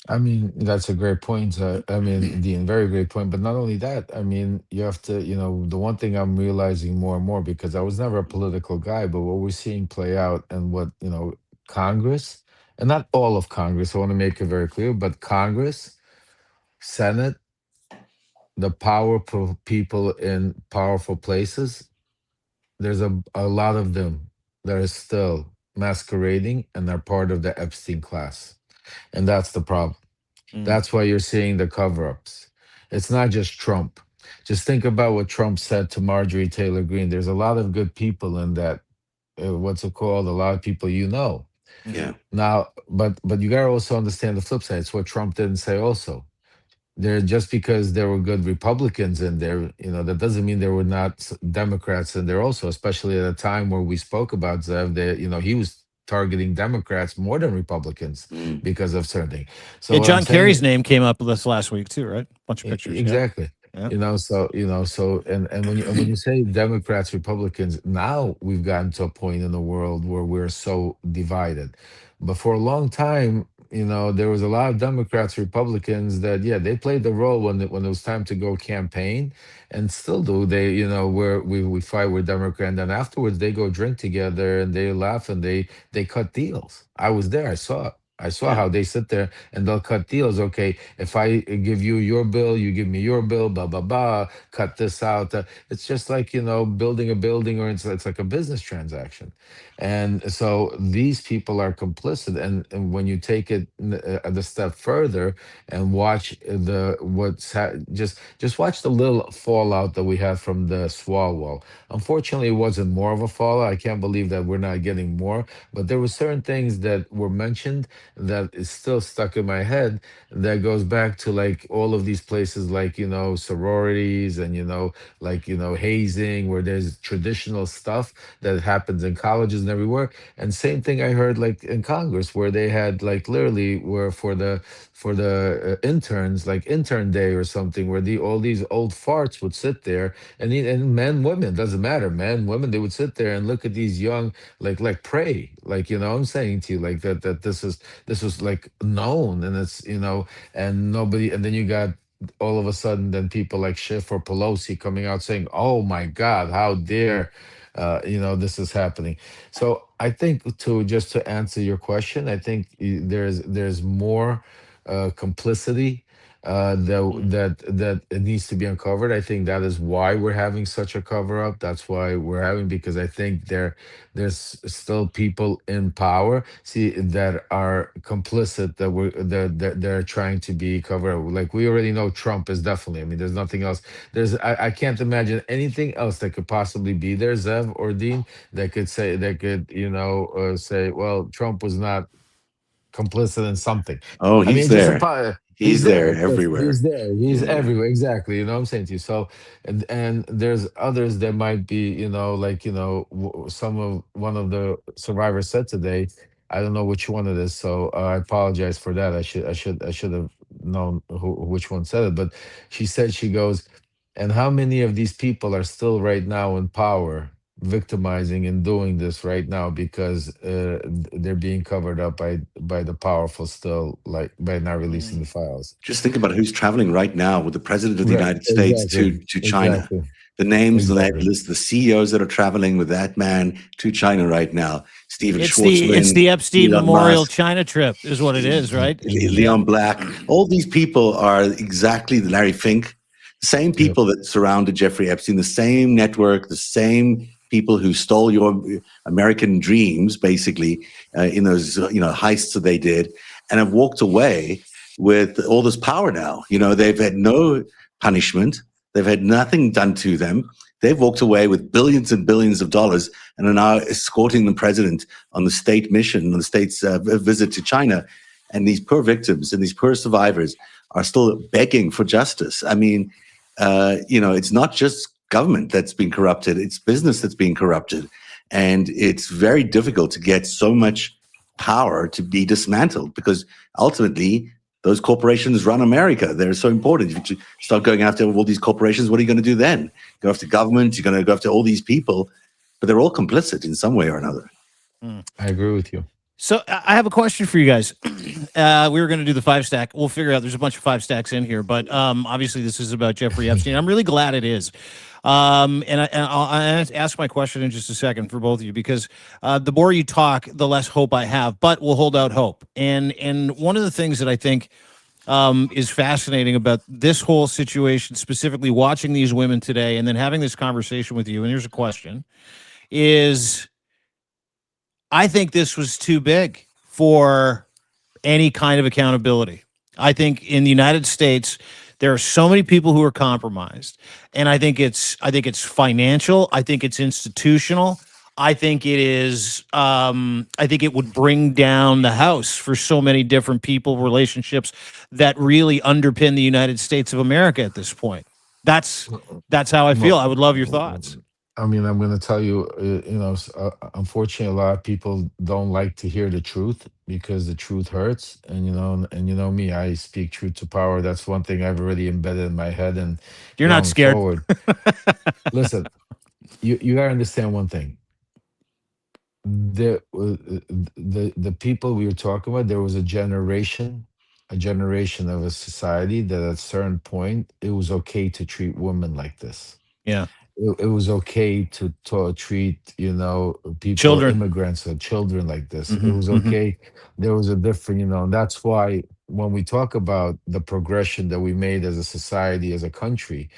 I mean, that's a great point. Dean, very great point. But not only that, I mean, you have to, the one thing I'm realizing more and more, because I was never a political guy, but what we're seeing play out, and what, Congress, and not all of Congress, I want to make it very clear, but Congress, Senate, the powerful people in powerful places, there's a lot of them that are still masquerading and are part of the Epstein class. And that's the problem. That's why you're seeing the cover-ups. It's not just Trump. Just think about what Trump said to Marjorie Taylor Greene. There's a lot of good people in that. What's it called? A lot of people Yeah. Now, but you gotta also understand the flip side. It's what Trump didn't say also. Just because there were good Republicans in there, that doesn't mean there were not Democrats in there also, especially at a time where we spoke about Zev, that, he was targeting Democrats more than Republicans because of certain things. So John Kerry's name came up this last week too, right? Bunch of pictures. Exactly. Yeah. So when you say Democrats, Republicans, now we've gotten to a point in the world where we're so divided. But for a long time, there was a lot of Democrats, Republicans that, they played the role when it was time to go campaign, and still do. They, where we fight with Democrat, and then afterwards they go drink together and they laugh and they cut deals. I was there. I saw it. I saw how they sit there and they'll cut deals. Okay, if I give you your bill, you give me your bill, blah, blah, blah, cut this out. It's just like, building a building, or it's like a business transaction. And so these people are complicit. And when you take it the step further and watch just watch the little fallout that we had from the Swall wall. Unfortunately, it wasn't more of a fallout. I can't believe that we're not getting more, but there were certain things that were mentioned that is still stuck in my head, that goes back to like all of these places, like, sororities, and, like, hazing, where there's traditional stuff that happens in colleges and everywhere. And same thing I heard like in Congress, where they had like literally where for the interns, like intern day or something, where all these old farts would sit there, and men, women, doesn't matter, men, women, they would sit there and look at these young, like pray, like, I'm saying to you, like that this was like known, and it's, and nobody, and then you got all of a sudden then people like Schiff or Pelosi coming out saying, oh my God, how dare this is happening. So I think, to answer your question, I think there's more complicity that it needs to be uncovered. I think that is why we're having such a cover up. That's why we're having, because I think there's still people in power, see, that are complicit, that they're trying to be covered up. Like, we already know Trump is definitely. I mean, there's nothing else. I can't imagine anything else that could possibly be there, Zev or Dean, that could say, well, Trump was not complicit in something. Oh, I mean, he's just there. he's He's there. there Of course, everywhere. he's there. He's Yeah. everywhere. Exactly. You know what I'm saying to you. So, and there's others that might be, like, one of the survivors said today. I don't know which one it is, so I apologize for that. I should have known which one said it. But she goes, and how many of these people are still right now in power, victimizing and doing this right now, because they're being covered up by the powerful still, like by not releasing the files. Just think about who's traveling right now with the president of the Right. United States Exactly. to China. Exactly. The names, the Exactly. list, the CEOs that are traveling with that man to China right now. Steven It's Schwartzman, the Epstein Elon Memorial Musk, China trip is what it is, right? Leon Yep. Black. All these people are exactly the Larry Fink, the same people that surrounded Jeffrey Epstein, the same network, the same people who stole your American dreams, basically, in those heists that they did, and have walked away with all this power now. They've had no punishment. They've had nothing done to them. They've walked away with billions and billions of dollars and are now escorting the president on the state mission, on the state's visit to China. And these poor victims and these poor survivors are still begging for justice. I mean, it's not just government that's been corrupted, it's business that's being corrupted. And it's very difficult to get so much power to be dismantled, because ultimately those corporations run America. They're so important. If you start going after all these corporations, what are you going to do then? Go after government, you're going to go after all these people, but they're all complicit in some way or another. I agree with you. So I have a question for you guys. We were going to do the FiveStack. We'll figure out. There's a bunch of FiveStacks in here, but obviously this is about Jeffrey Epstein. I'm really glad it is. And I'll ask my question in just a second for both of you, because the more you talk, the less hope I have. But we'll hold out hope. And one of the things that I think is fascinating about this whole situation, specifically watching these women today, and then having this conversation with you. And here's a question: is I think this was too big for any kind of accountability. I think in the United States, there are so many people who are compromised, and I think it's financial. I think it's institutional. I think it is. I think it would bring down the house for so many different people, relationships that really underpin the United States of America at this point. That's how I feel. I would love your thoughts. I mean, I'm going to tell you, unfortunately, a lot of people don't like to hear the truth, because the truth hurts. And, me, I speak truth to power. That's one thing I've already embedded in my head. And You're not scared. forward, listen, you got to understand one thing. The people we were talking about, there was a generation of a society that at a certain point, it was okay to treat women like this. Yeah. It was okay to treat people, Children. immigrants or children like this. Mhm, It was okay. There was a different, and that's why when we talk about the progression that we made as a society, as a country,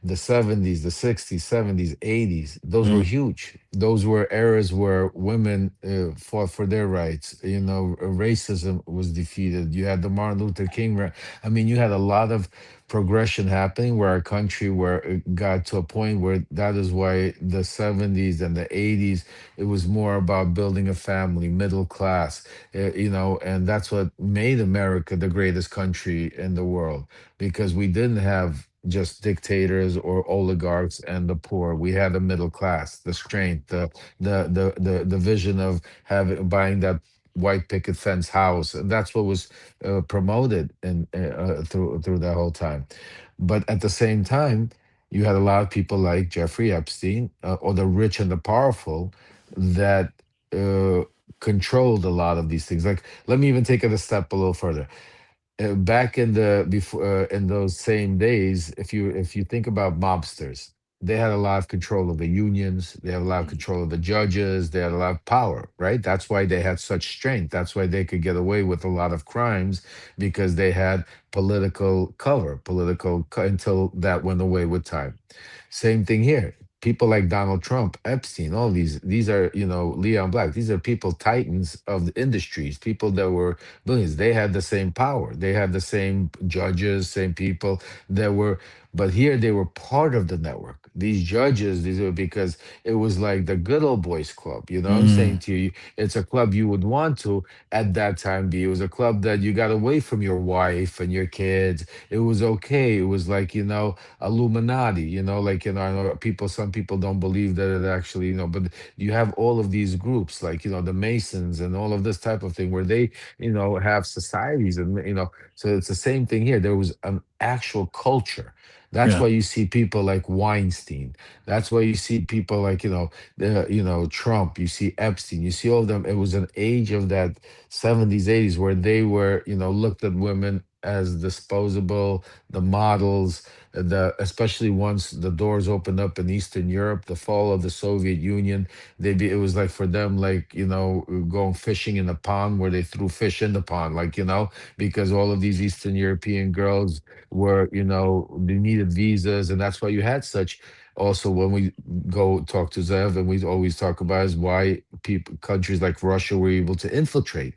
the 70s, the 60s, 70s, 80s, those were Mm. huge. Those were eras where women fought for their rights. You know, racism was defeated. You had the Martin Luther King. I mean, you had a lot of progression happening where our country where it got to a point where that is why the 70s and the 80s, it was more about building a family, middle class, you know, and that's what made America the greatest country in the world, because we didn't have just dictators or oligarchs and the poor. We had a middle class, the strength, the vision of having buying that white picket fence house, and that's what was promoted and through that whole time. But at the same time, you had a lot of people like Jeffrey Epstein, or the rich and the powerful, that uh, controlled a lot of these things. Like, let me even take it a step a little further. Back in the before in those same days, if you think about mobsters, they had a lot of control of the unions, they had a lot of control of the judges, they had a lot of power, right? That's why they had such strength. That's why they could get away with a lot of crimes, because they had political cover, until that went away with time. Same thing here. People like Donald Trump, Epstein, all these are, you know, Leon Black. These are people, titans of the industries, people that were billions. They had the same power. They had the same judges, same people that were, but here they were part of the network. These judges, these were, because it was like the good old boys club. You know what I'm saying Mm. to you? It's a club you would want to at that time be. It was a club that you got away from your wife and your kids. It was okay. It was like, you know, Illuminati, you know, like, you know, I know people, some people don't believe that it actually, you know, but you have all of these groups like, you know, the Masons and all of this type of thing where they, you know, have societies, and, you know, so it's the same thing here. There was an actual culture. That's Yeah. why you see people like Weinstein. That's why you see people like, you know, you know, Trump, you see Epstein, you see all of them. It was an age of that 70s, 80s where they were, you know, looked at women as disposable, the models, especially once the doors opened up in Eastern Europe, the fall of the Soviet Union, it was like for them, like, you know, going fishing in a pond where they threw fish in the pond, like, you know, because all of these Eastern European girls were, you know, they needed visas, and that's why you had such. Also, when we go talk to Zev, and we always talk about is why people, countries like Russia were able to infiltrate,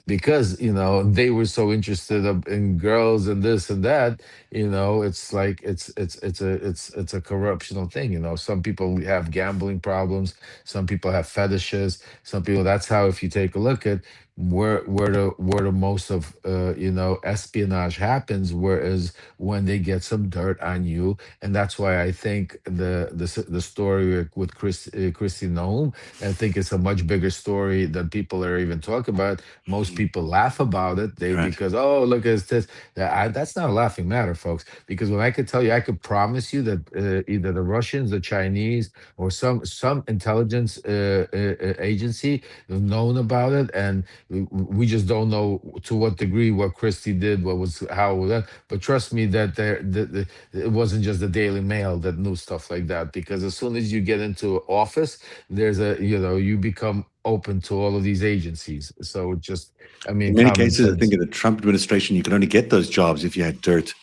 because, you know, they were so interested in girls and this and that. You know, it's like it's a corruptional thing. You know, some people have gambling problems, some people have fetishes, some people, that's how, if you take a look at where the most of you know, espionage happens, whereas when they get some dirt on you. And that's why I think the story with Christy Nahum, I think it's a much bigger story than people are even talking about. Most people laugh about it, Right. because, oh, look at this. That's not a laughing matter, folks. Because when I could tell you, I could promise you that either the Russians, the Chinese, or some intelligence agency have known about it, and we just don't know to what degree what Christie did, what was how that. But trust me, that it wasn't just the Daily Mail that knew stuff like that. Because as soon as you get into office, there's a, you know, you become open to all of these agencies. So just, I In mean, many common cases, I think sense. in the Trump administration, you could only get those jobs if you had dirt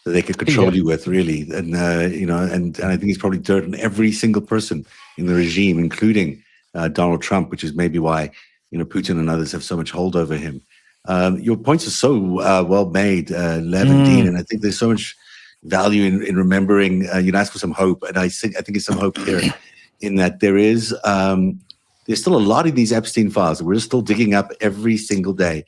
that they could control Yeah. you with, really. And you know, and I think he's probably dirt on every single person in the regime, including Donald Trump, which is maybe why, you know, Putin and others have so much hold over him. Your points are so well made, Lev and Dean, Mm. and I think there's so much value in remembering. You know, ask for some hope, and I think there's some hope here, in that there is. There's still a lot of these Epstein files that we're still digging up every single day.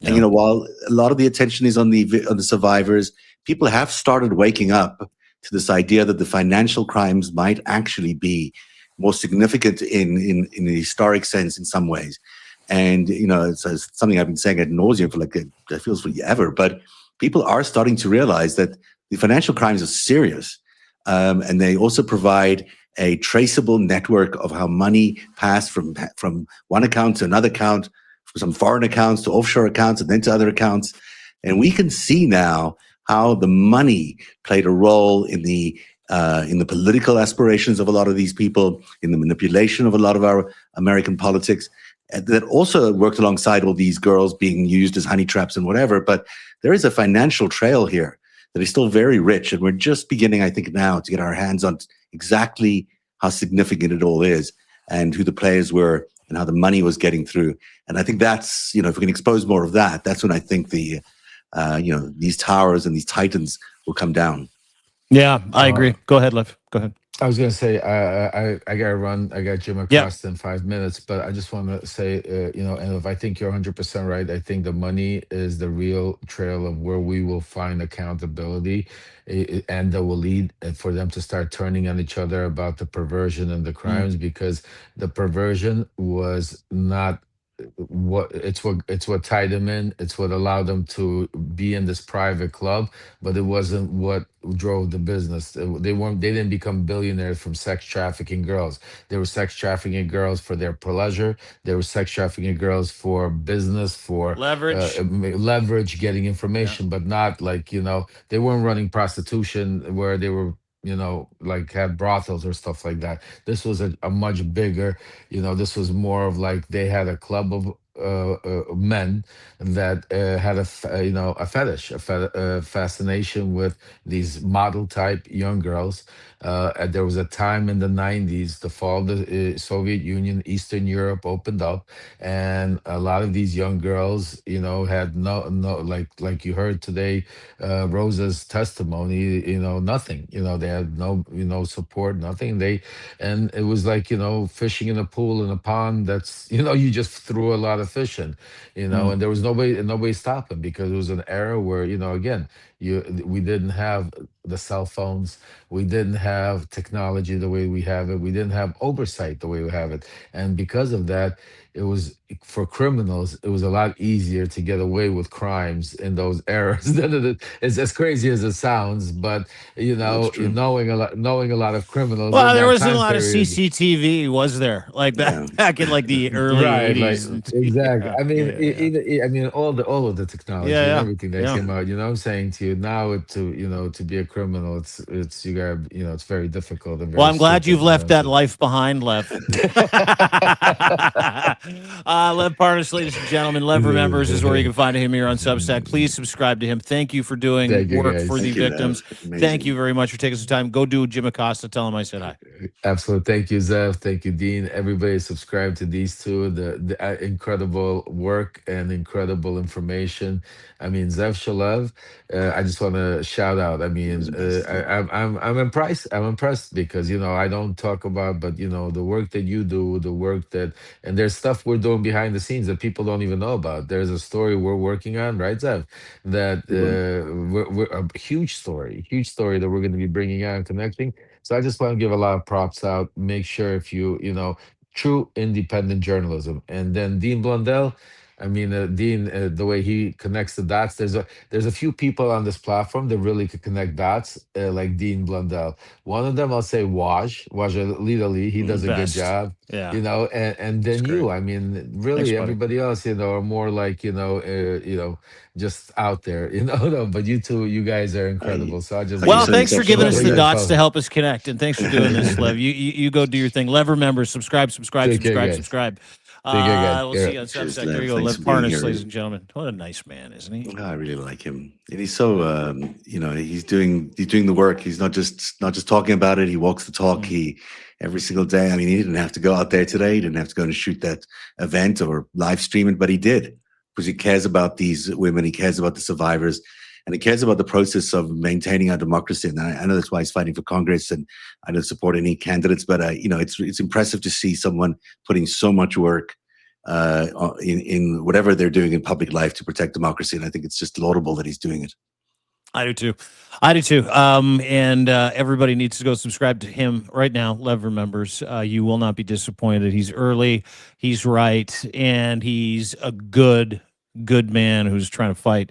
And Yeah. you know, while a lot of the attention is on the survivors, people have started waking up to this idea that the financial crimes might actually be more significant in a historic sense in some ways. And you know, it's something I've been saying ad nauseum for like it feels forever. But people are starting to realize that the financial crimes are serious, and they also provide a traceable network of how money passed from one account to another account, from some foreign accounts to offshore accounts, and then to other accounts. And we can see now how the money played a role in the political aspirations of a lot of these people, in the manipulation of a lot of our American politics. That also worked alongside all these girls being used as honey traps and whatever. But there is a financial trail here that is still very rich. And we're just beginning, I think, now to get our hands on exactly how significant it all is and who the players were and how the money was getting through. And I think that's, if we can expose more of that, that's when I think the, these towers and these titans will come down. Yeah, I agree. Go ahead, Lev. Go ahead. I was gonna say I gotta run. I got Jim Acosta in 5 minutes, but I just want to say, and if I think you're 100% right, I think the money is the real trail of where we will find accountability, and that will lead for them to start turning on each other about the perversion and the crimes, because the perversion was not what tied them in. It's what allowed them to be in this private club, but it wasn't what drove the business. They didn't become billionaires from sex trafficking girls. They were sex trafficking girls for their pleasure. They were sex trafficking girls for business, for leverage, getting information, but not like, they weren't running prostitution where they were, like had brothels or stuff like that. This was a much bigger, this was more of like they had a club of men that had a fetish, a fascination with these model type young girls. And there was a time in the 90s, the fall of the Soviet Union, Eastern Europe opened up, and a lot of these young girls, had no like you heard today, Rosa's testimony, nothing. They had no support, nothing. And it was like, fishing in a pool in a pond that's, you just threw a lot of fish in, and there was nobody stopping, because it was an era where, again, we didn't have the cell phones, we didn't have technology the way we have it, we didn't have oversight the way we have it, and because of that, it was, for criminals, it was a lot easier to get away with crimes in those eras than it's as crazy as it sounds. But knowing a lot of criminals. Well, there wasn't a lot of CCTV, was there? Like back in like the early '80s. Like, exactly. I mean, all of the technology and everything that came out. I'm saying to you now, to be a criminal, it's you got, it's very difficult. And very I'm glad you've left that life behind, Lev. Lev Parnas, ladies and gentlemen. Lev Remembers is where you can find him here on Substack. Please subscribe to him. Thank you for doing work for the victims. Thank you very much for taking some time. Go do Jim Acosta. Tell him I said hi. Absolutely. Thank you, Zev. Thank you, Dean. Everybody subscribe to these two. The incredible work and incredible information. I mean, Zev Shalev, I just want to shout out. I mean, I'm impressed. I'm impressed because, I don't talk about, but, the work that you do, the work and there's stuff we're doing behind the scenes that people don't even know about. There's a story we're working on, right, Zev? That we're a huge story that we're going to be bringing out and connecting. So I just want to give a lot of props out. Make sure if true independent journalism. And then Dean Blundell, I mean, Dean, the way he connects the dots, there's a few people on this platform that really could connect dots, like Dean Blundell. One of them, I'll say Waj Lidali. He does a good job. Yeah. And then you. I mean, really, thanks, everybody else, are more like, just out there, No, but you guys are incredible. So I just thanks for giving us the dots to help us connect, and thanks for doing this, Lev. You go do your thing. Lev Remembers. Subscribe. We'll see you on Substack. There you go, Lev Parnas, ladies and gentlemen. What a nice man, isn't he? I really like him, and he's so he's doing the work. He's not just talking about it. He walks the talk. He every single day. I mean, he didn't have to go out there today. He didn't have to go and shoot that event or live stream it, but he did, because he cares about these women. He cares about the survivors, and he cares about the process of maintaining our democracy. And I know that's why he's fighting for Congress, and I don't support any candidates, but it's impressive to see someone putting so much work in whatever they're doing in public life to protect democracy. And I think it's just laudable that he's doing it. I do too. And everybody needs to go subscribe to him right now. Lev Remembers. You will not be disappointed. He's early, he's right, and he's a good man who's trying to fight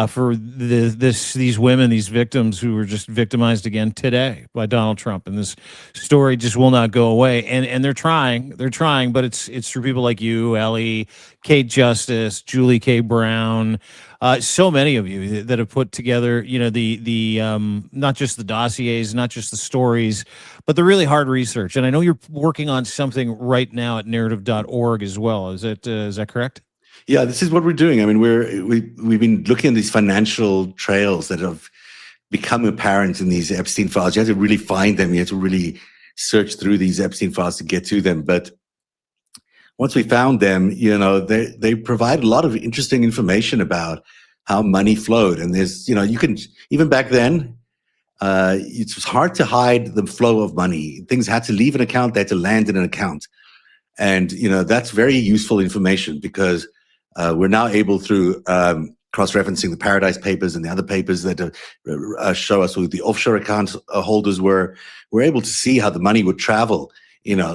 for these women, these victims who were just victimized again today by Donald Trump. And this story just will not go away. And they're trying, but it's through people like you, Ellie, Kate Justice, Julie K. Brown, so many of you that have put together, the not just the dossiers, not just the stories, but the really hard research. And I know you're working on something right now at narrative.org as well. Is that correct? Yeah, this is what we're doing. I mean, we've been looking at these financial trails that have become apparent in these Epstein files. You have to really find them. You have to really search through these Epstein files to get to them. But once we found them, they provide a lot of interesting information about how money flowed. And there's, you can, even back then, it was hard to hide the flow of money. Things had to leave an account, they had to land in an account. And, that's very useful information because we're now able through cross-referencing the Paradise Papers and the other papers that show us who the offshore account holders were. We're able to see how the money would travel,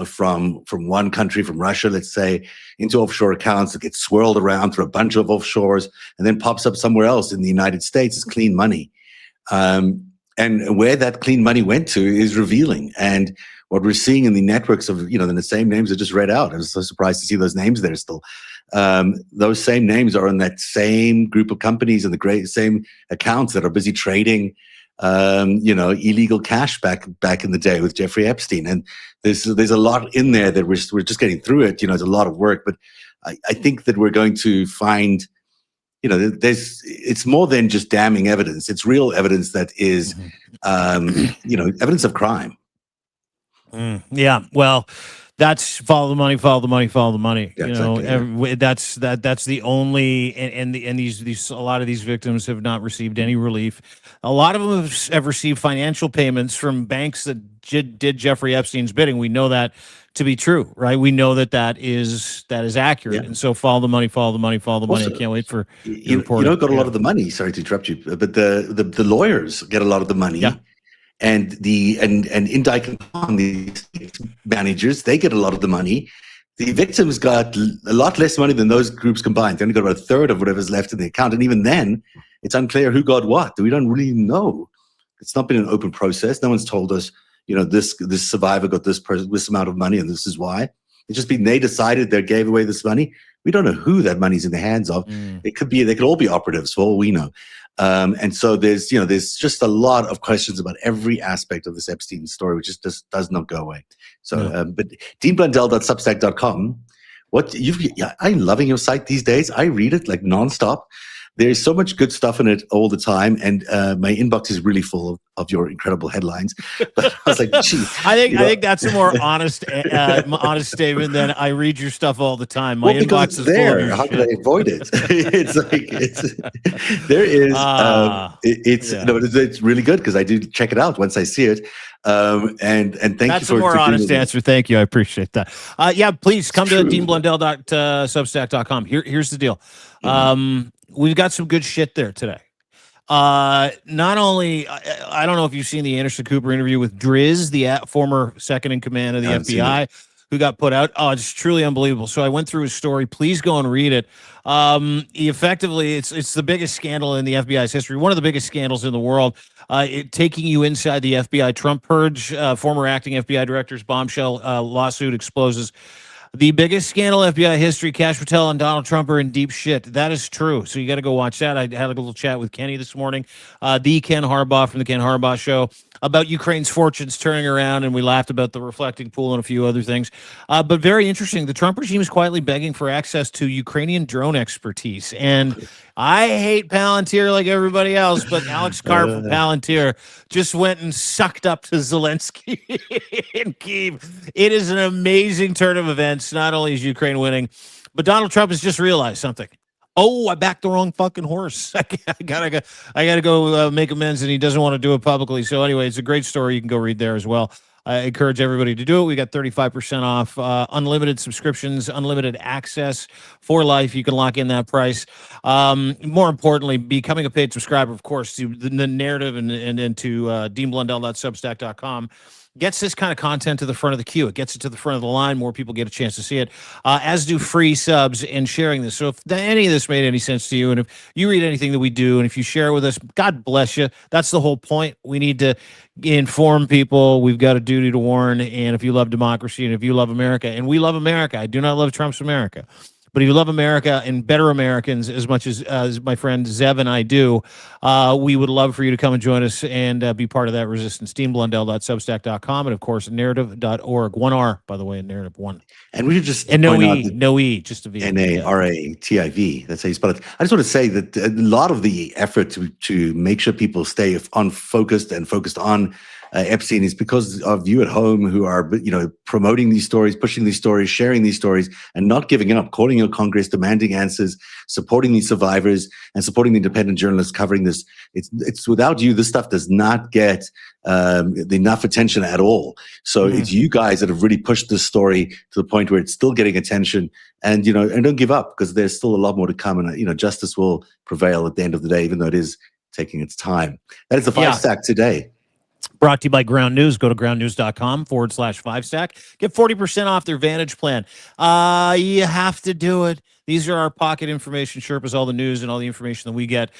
from one country, from Russia, let's say, into offshore accounts that get swirled around through a bunch of offshores and then pops up somewhere else in the United States as clean money. And where that clean money went to is revealing. And what we're seeing in the networks of, the same names I just read out, I was so surprised to see those names there still. Those same names are in that same group of companies and the same accounts that are busy trading, illegal cash back in the day with Jeffrey Epstein. And there's a lot in there that we're just getting through it. It's a lot of work, but I think that we're going to find, it's more than just damning evidence. It's real evidence that is, evidence of crime. Yeah. Well, that's follow the money, follow the money, follow the money. Yeah, exactly, That's the only, and these a lot of these victims have not received any relief. A lot of them have received financial payments from banks that did Jeffrey Epstein's bidding. We know that to be true, right? We know that is accurate. Yeah. And so follow the money, follow the money, follow the money. I can't wait for you don't got a lot of the money. Sorry to interrupt you, but the lawyers get a lot of the money. Yeah. And in Daikon, the managers, they get a lot of the money. The victims got a lot less money than those groups combined. They only got about a third of whatever's left in the account. And even then, it's unclear who got what. We don't really know. It's not been an open process. No one's told us, this survivor got this amount of money and this is why. It's just been they decided they gave away this money. We don't know who that money's in the hands of. They could all be operatives for all we know. And so there's just a lot of questions about every aspect of this Epstein story, which just does not go away. So, but deanblundell.substack.com, I'm loving your site these days. I read it like nonstop. There's so much good stuff in it all the time, and my inbox is really full of your incredible headlines. But I was like, gee, I think that's a more honest statement than I read your stuff all the time. My inbox is there. Full of your How shit. could I avoid it? It's really good because I do check it out once I see it. And thank you for that's a more honest answer. Thank you. I appreciate that. Please come to deanblundell.substack.com. Here's the deal. We've got some good shit there today. Not only, I don't know if you've seen the Anderson Cooper interview with Driz, the former second in command of the FBI, who got put out. Oh, it's truly unbelievable. So I went through his story. Please go and read it. Effectively, it's the biggest scandal in the FBI's history, one of the biggest scandals in the world, taking you inside the FBI Trump purge. Former acting FBI director's bombshell lawsuit exposes the biggest scandal in FBI history. Kash Patel and Donald Trump are in deep shit. That is true. So you got to go watch that. I had a little chat with Kenny this morning, the Ken Harbaugh from the Ken Harbaugh Show, about Ukraine's fortunes turning around, and we laughed about the reflecting pool and a few other things. But very interesting. The Trump regime is quietly begging for access to Ukrainian drone expertise. And I hate Palantir like everybody else, but Alex Carr from Palantir just went and sucked up to Zelensky in Kyiv. It is an amazing turn of events. Not only is Ukraine winning, but Donald Trump has just realized something. Oh, I backed the wrong fucking horse. I gotta go make amends, and he doesn't want to do it publicly. So anyway, it's a great story. You can go read there as well. I encourage everybody to do it. We got 35% off, unlimited subscriptions, unlimited access for life. You can lock in that price. More importantly, becoming a paid subscriber, of course, to the narrative and to deanblundell.substack.com. Gets this kind of content to the front of the queue. It gets it to the front of the line. More people get a chance to see it, as do free subs and sharing this. So if any of this made any sense to you, and if you read anything that we do, and if you share with us, God bless you. That's the whole point. We need to inform people. We've got a duty to warn. And if you love democracy, and if you love America, and we love America, I do not love Trump's America, But if you love America and better Americans as much as my friend Zev and I do, we would love for you to come and join us and be part of that resistance team. Blundell.substack.com and, of course, narrative.org. 1R, by the way, narrative 1. And we should just and point no out E, that no E, just a V. NARATIV. That's how you spell it. I just want to say that a lot of the effort to make sure people stay focused on Epstein is because of you at home who are, promoting these stories, pushing these stories, sharing these stories, and not giving up, calling your Congress, demanding answers, supporting these survivors, and supporting the independent journalists covering this. It's without you, this stuff does not get enough attention at all. So it's you guys that have really pushed this story to the point where it's still getting attention, and don't give up, because there's still a lot more to come, and justice will prevail at the end of the day, even though it is taking its time. That is the FiveStack today. Brought to you by Ground News. Go to groundnews.com/FiveStack. Get 40% off their Vantage plan. You have to do it. These are our pocket information Sherpas, all the news and all the information that we get.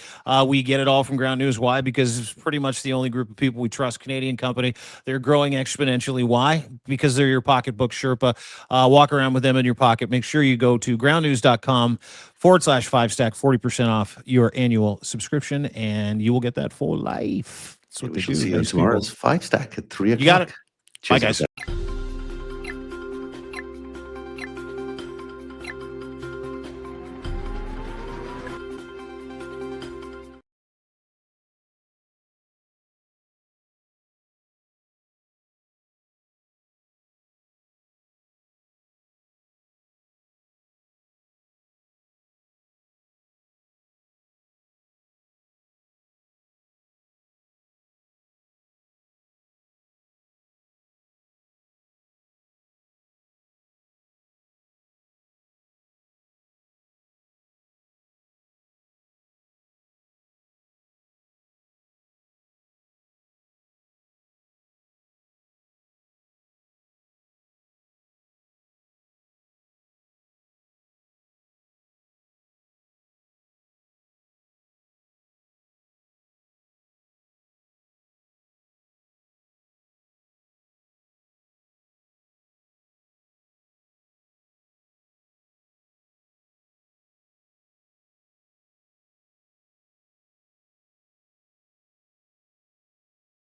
We get it all from Ground News. Why? Because it's pretty much the only group of people we trust. Canadian company. They're growing exponentially. Why? Because they're your pocketbook Sherpa. Walk around with them in your pocket. Make sure you go to groundnews.com/FiveStack. 40% off your annual subscription, and you will get that for life. That's what We they shall do. see you Nice tomorrow's people. FiveStack at 3 o'clock. You got it. Cheers, Bye, guys.